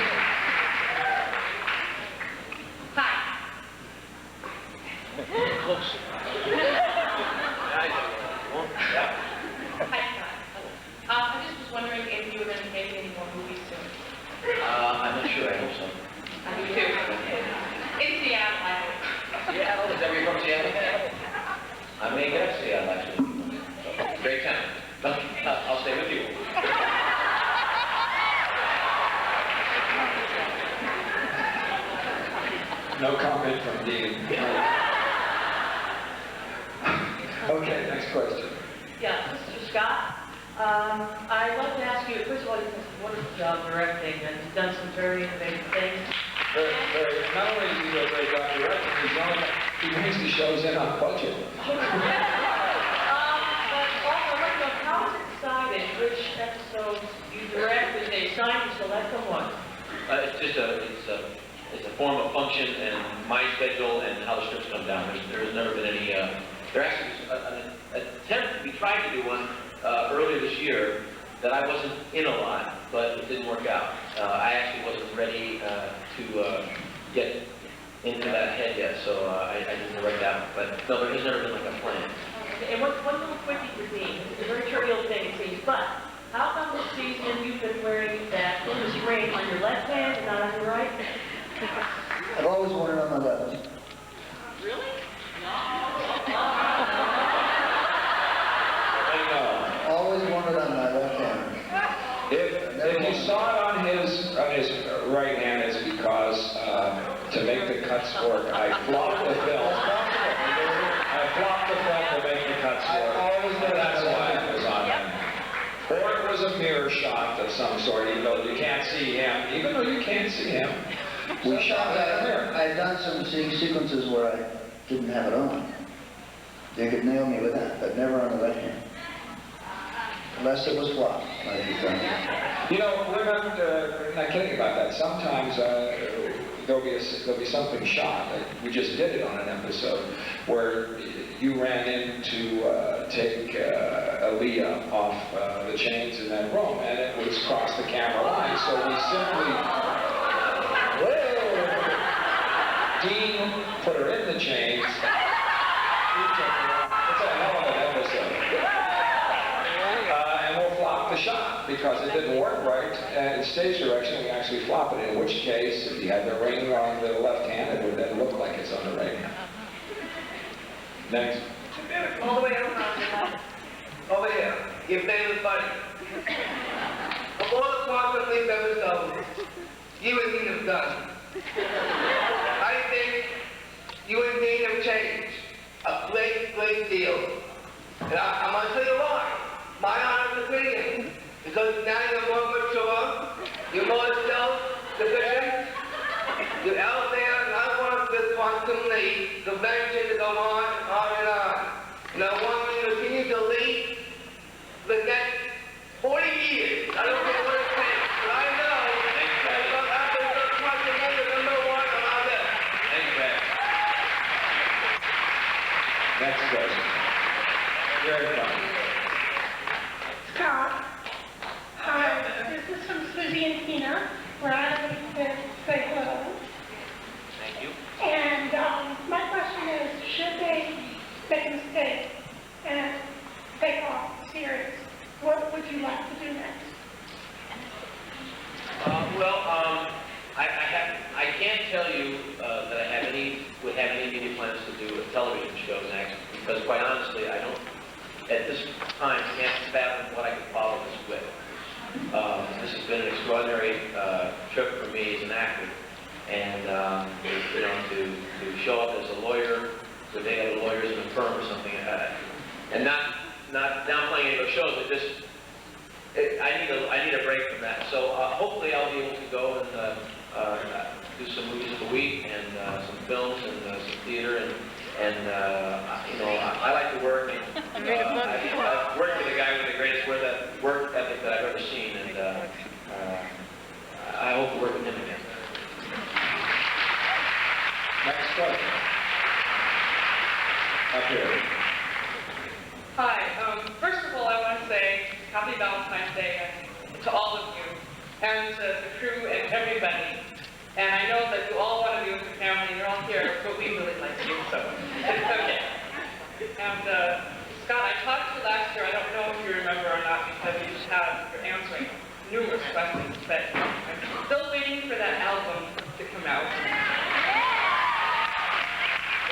Hi. Close. Hi, Scott. I just was wondering if you were going to make any more movies soon. I'm not sure. I hope so. I do too. In Seattle, I hope. Seattle? Is that where you're from, Seattle? I may get up to Seattle, actually. Great town. I'll stay with you. No comment from Dean. Okay, next question. Yeah, Mr. Scott, I'd like to ask you, first of all, you've done some wonderful job directing and you've done some very innovative things. Not only is he a great guy directing, he brings the shows in on budget. But also, I'd like to know, how is it decided which episodes you direct, which they assign you, select them what? It's just it's a form of function and my schedule and how the scripts come down. There's never been any, there actually was an attempt, we tried to do one earlier this year that I wasn't in a lot, but it didn't work out. I actually wasn't ready to get into that head yet, so I didn't work out. But no, there has never been like a plan. And one little quickie for Dean, it's a very trivial thing it seems, but how come this season you've been wearing that Christmas ring on your left hand and not on your right? I've always worn it on my left. Really? Always worn it on my left hand. If you saw it on his right hand, it's because to make the cuts work, I flopped the film. I flopped the film to make the cuts work. That's why it was on him. Or it was a mirror shot of some sort, even though you can't see him. Even though you can't see him, we shot that in a mirror. I've done some sequences where I didn't have it on. They could nail me with that, but never on the left hand. Unless it was flopped, like you've done. You know, we're not kidding about that. Sometimes there'll be something shot. We just did it on an episode where you ran in to take Aaliyah off the chains in that room, and it was across the camera line. So we simply, Dean put her in the chains. It's a hell of an episode. And we'll flop the shot because it didn't work right. And in stage direction, we actually flop it. In which case, if you had the ring on the left hand, it would then look like it's on the right hand. Next. All the way over. Over here. Give everybody. Of all the parts of things ever you and me have done. I think you and me have changed a great, great deal. And I'm going to tell you why. My honest opinion. Because now you're more mature, you're more self-sufficient, you're out there, and I want this quantum leap, the venture to go on and on and on. And I want Next question. Very fun. Scott. Hi, this is from Susie and Tina. We're out of the say hello. Thank you. And my question is, should they make a mistake and take off the series, what would you like to do next? I can't tell you that I would have any immediate plans to do a television show next, because quite honestly, I don't, at this time, can't fathom what I could follow this with. This has been an extraordinary trip for me as an actor, and you know, to show up as a lawyer, so they have lawyers in a firm or something, and not downplaying any of those shows, but just I need a break from that. So hopefully I'll be able to go and do some movies of the week and some films and some theater and you know, I like to work. And, I've worked with a guy with the greatest work ethic that I've ever seen, and I hope to work with him again. Next question. Up here. Hi, first of all, I want to say happy Valentine's Day to all of you, and to the crew and everybody. And I know that you all want to be with your family, and you're all here, but we really like you, so it's okay. And Scott, I talked to you last year, I don't know if you remember or not, because you're answering numerous questions, but I'm still waiting for that album to come out.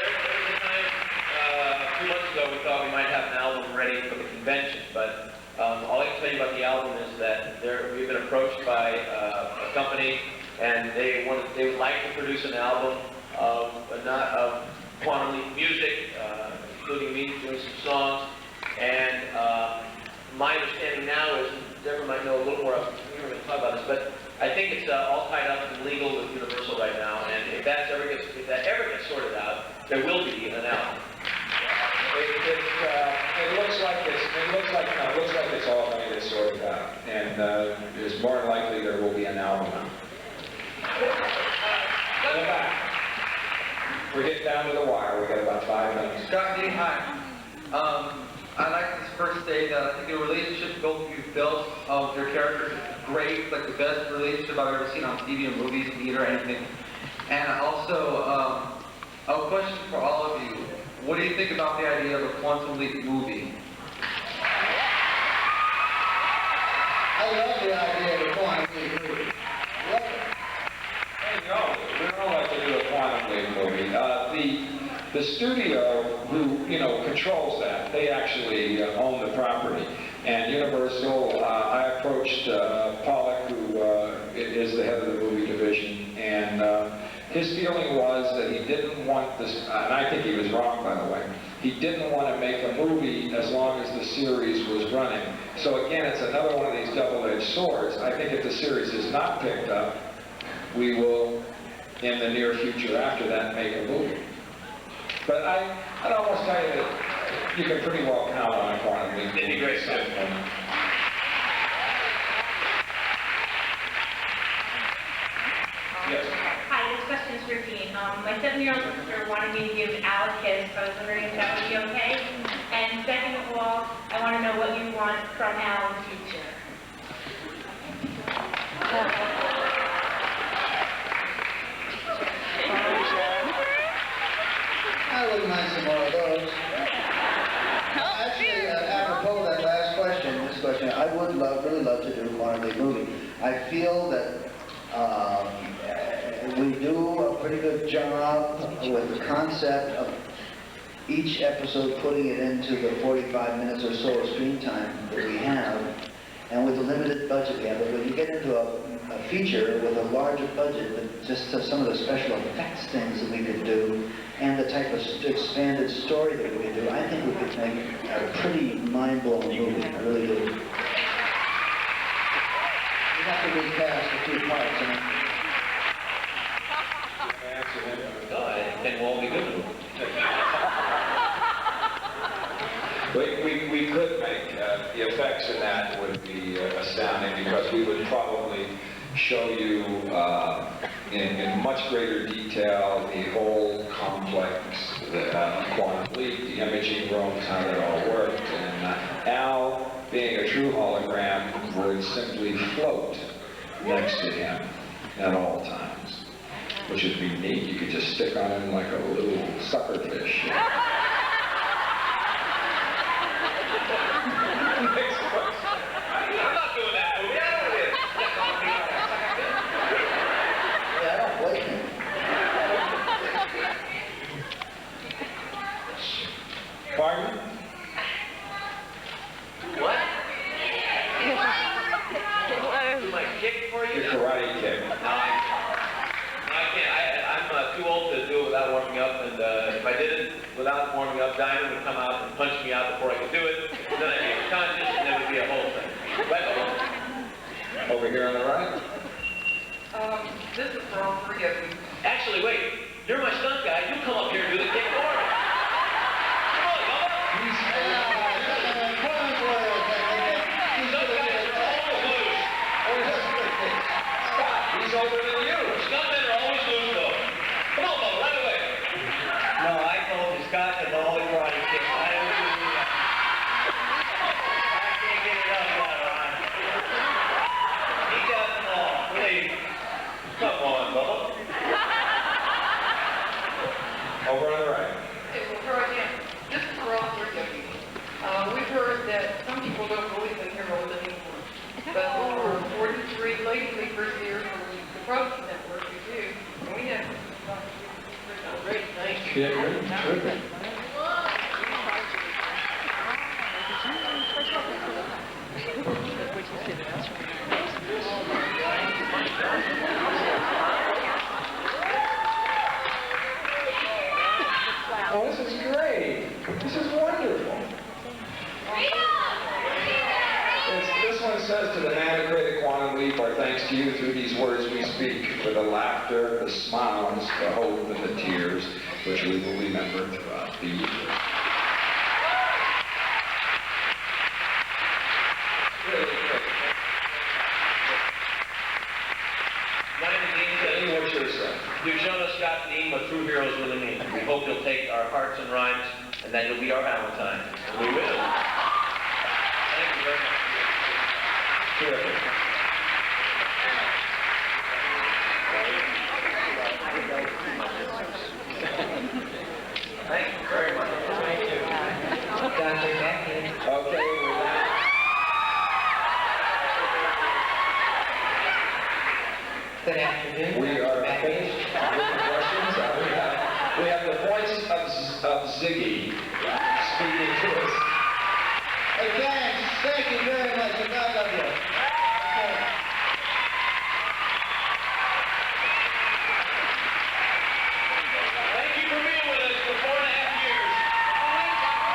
There was a time, a few months ago, we thought we might have an album ready for the convention, but all I can tell you about the album is that we've been approached by a company, and they would like to produce an album of quantum leap music, including me doing some songs. And my understanding now is, and Deborah might know a little more, we were going to talk about this, but I think it's all tied up in legal with Universal right now, and if that ever gets sorted out, there will be an album. It looks like it's all going to get sorted out, and it's more than likely there will be an album out. In the back. We're getting down to the wire. We got about 5 minutes. Scott D, hi. I'd like to first say that I think the relationship both of you built of your characters is great. It's like the best relationship I've ever seen on TV and movies, theater, anything. And also, a question for all of you. What do you think about the idea of a Quantum Leap movie? I love the idea of a Quantum Leap movie. Love it. We don't like to do a Quantum Leap movie. The studio who, you know, controls that, they actually own the property. And Universal, I approached Pollack, who is the head of the movie division, and his feeling was that he didn't want this, and I think he was wrong, by the way, he didn't want to make a movie as long as the series was running. So again, it's another one of these double-edged swords. I think if the series is not picked up, we will, in the near future after that, make a movie. But I'd almost tell you that you can pretty well count on a Quantum Leap. It'd be great stuff. Yes. Hi, this question's for Dean. My 7-year-old sister wanted me to give Al a kiss, so I was wondering if that would be okay. And second of all, I want to know what you want from Al in the future. I wouldn't mind some more of those. Actually, apropos of that last question, this question, I would really love to do a Quantum Leap movie. I feel that we do a pretty good job with the concept of each episode putting it into the 45 minutes or so of screen time that we have, and with the limited budget we have. But when you get into a feature with a larger budget, with just some of the special effects things that we could do, and the type of expanded story that we could do, I think we could make a pretty mind-blowing movie. I really do. We have to recast a few parts. No, I think we'll all be good. We could make the effects in that would be astounding, because we would probably show you in much greater detail the whole complex, the quantum leap, the image staging rooms, how that all worked. And Al, being a true hologram, would simply float next to him at all times, which would be neat. You could just stick on him like a little sucker fish. Next question. I'm not doing that movie. I don't live. Yeah, I don't blame him. Pardon? What? Do my kick for you? Your karate kick. No, I can't. I'm too old to do it without warming up, and if I did it without warming up, Diamond would come out and punch me out before I could do it. Then I'd be unconscious, and there would be a whole thing. Right, Bubba? Over here on the right. This is for all three of you. Actually, wait. You're my stunt guy. You come up here and do the kick for me. Come on, Bubba. Stunt guys are always loose. Scott, he's older than you. Stuntmen are always loose, though. Come on, Bubba, right away. No, I told you, Scott has all the karate kicks. I can't get it up that on. He does them all. Please. Come on, Bubba. Over on the right. Okay, well, for again, this is for all three of you. We've heard that some people don't believe in heroes anymore. But over 43 lady leapers here from the Approach Network, we do. And we have great, thank you. Yeah, good. Terrific. Oh, this is great. This is wonderful. This one says, to the man who created Quantum Leap, our thanks to you through these words we speak, for the laughter, the smiles, the hope, and the tears, which we will remember throughout the year. Really great. My name is Dean. Dean, what's your say? You've shown us, Scott Dean, what true heroes really mean. We hope you'll take our hearts and rhymes, and that you'll be our Valentine. And we will. Thank you very much. Terrific. Thank you very much. Thank you. Dr. Becky. Okay, we're now. Good afternoon. We are finished with the questions. We have the voice of Ziggy speaking to us. Hey, thanks. Thank you very much. And God love you. Okay. Thank you for being with us for 4.5 years.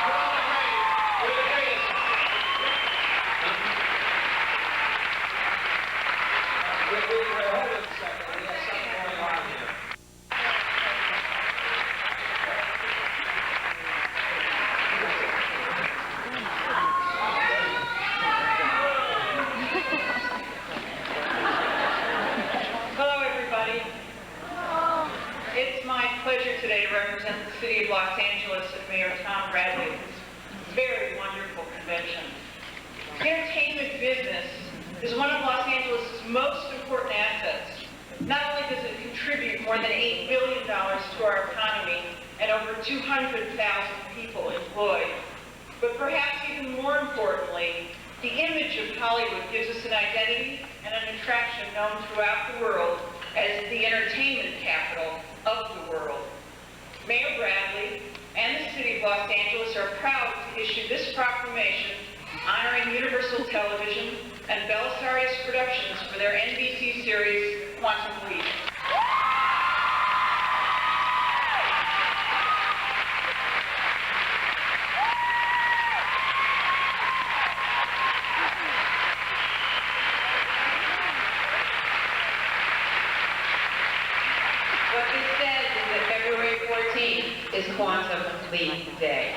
You're all great. You're the greatest. Hold it a second. We have something going on here. Hello, everybody. It's my pleasure today to represent the City of Los Angeles and Mayor Tom Bradley at this very wonderful convention. The entertainment business is one of Los Angeles' most important assets. Not only does it contribute more than $8 billion to our economy and over 200,000 people employed, but perhaps even more importantly, the image of Hollywood gives us an identity and an attraction known throughout the world as the entertainment capital of the world. Mayor Bradley and the City of Los Angeles are proud to issue this proclamation honoring Universal Television and Belisarius Productions for their NBC series, Quantum Leap. What this says is that February 14th is Quantum Leap Day.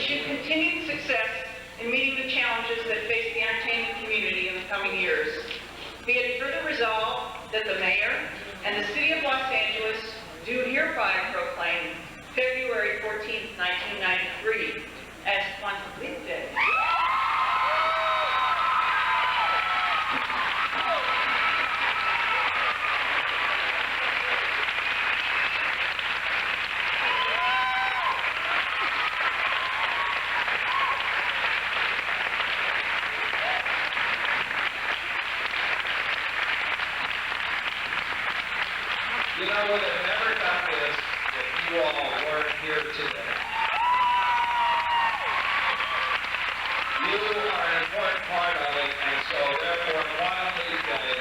wish you continued success in meeting the challenges that face the entertainment community in the coming years. Be it further resolved that the mayor and the city of Los Angeles do hereby proclaim February 14th, 1993 as Quantum Leap Day. You know, what it never got is that you all weren't here today. You are an important part of it, and so therefore, Quantum Leap Day,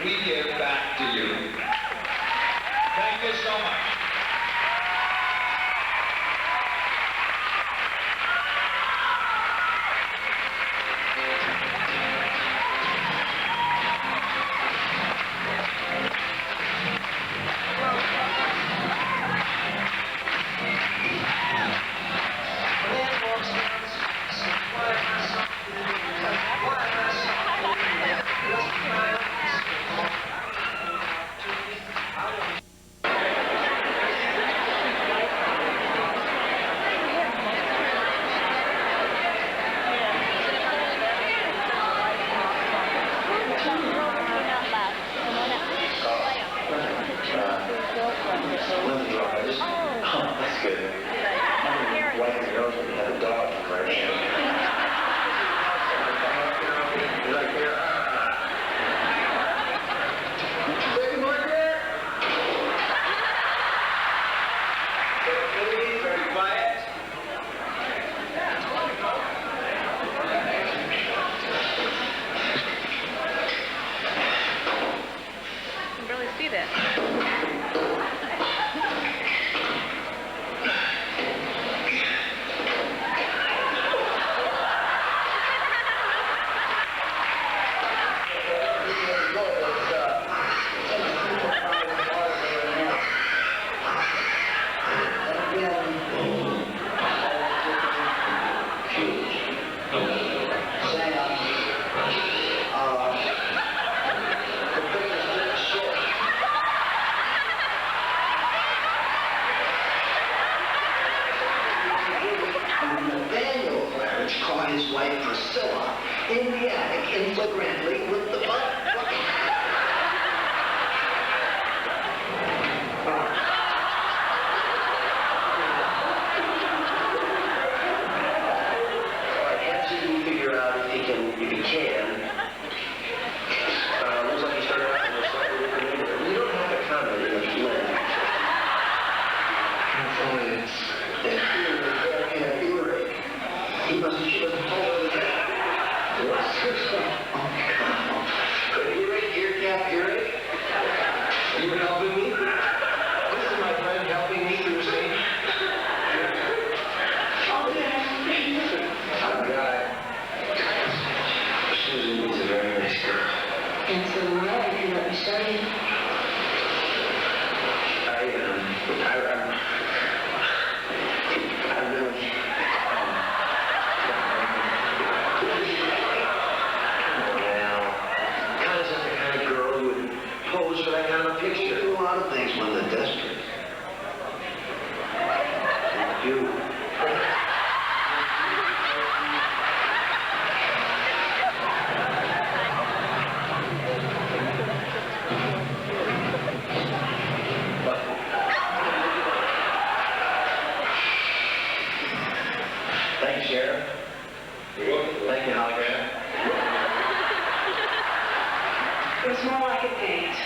we give back to you. Thank you so much. That's good. My wife and girls would have a dog right here. Like here. Baby Margaret! Please, very quiet. I can barely see that. Caught his wife Priscilla in the attic in flagrantly with the butt. Let's see if we can figure out if he can. Looks like he started out in the slightly different neighborhood. You don't have to comment if you live. She must have told her what's her stuff? Oh, God. Earache, ear cap, earache? You were helping me? This is my friend helping me through stage. Oh, yeah. I've got it. Susan is a very nice girl. And so now if you let me study. I really... Pose for that kind of a picture. You do a lot of things when they're desperate. You. Thank you, Sheriff. You're welcome. Thank you, Hologram. It was more like a date.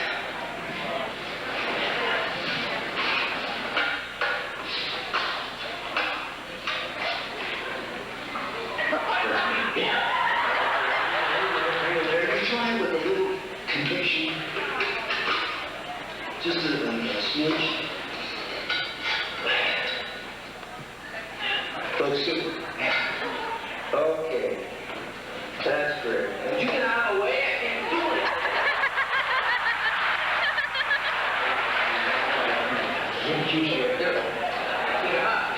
Try with a little conviction. Just a smidge. Looks good. Okay. That's great. Would you get out of the way? I can't do it. Thank you, Sheriff. Yeah.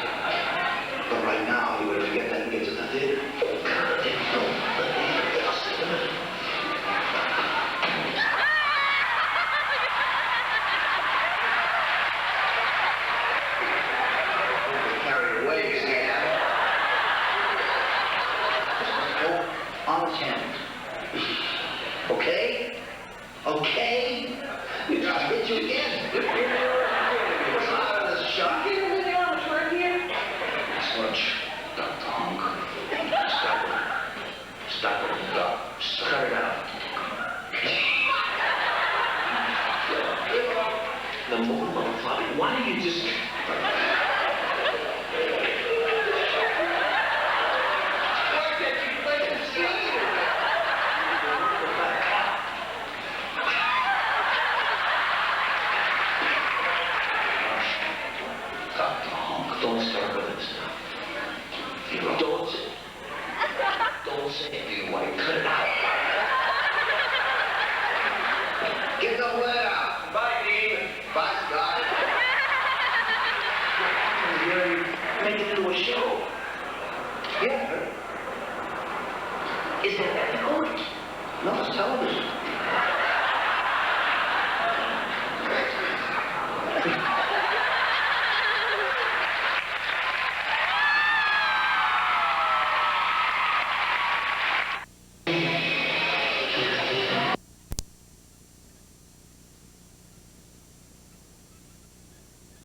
Don't start with this now. Don't say it, dude. Why? Cut it out. Get the lead out. Bye, Dean. Bye, Scott. You're making it into a show. Yeah,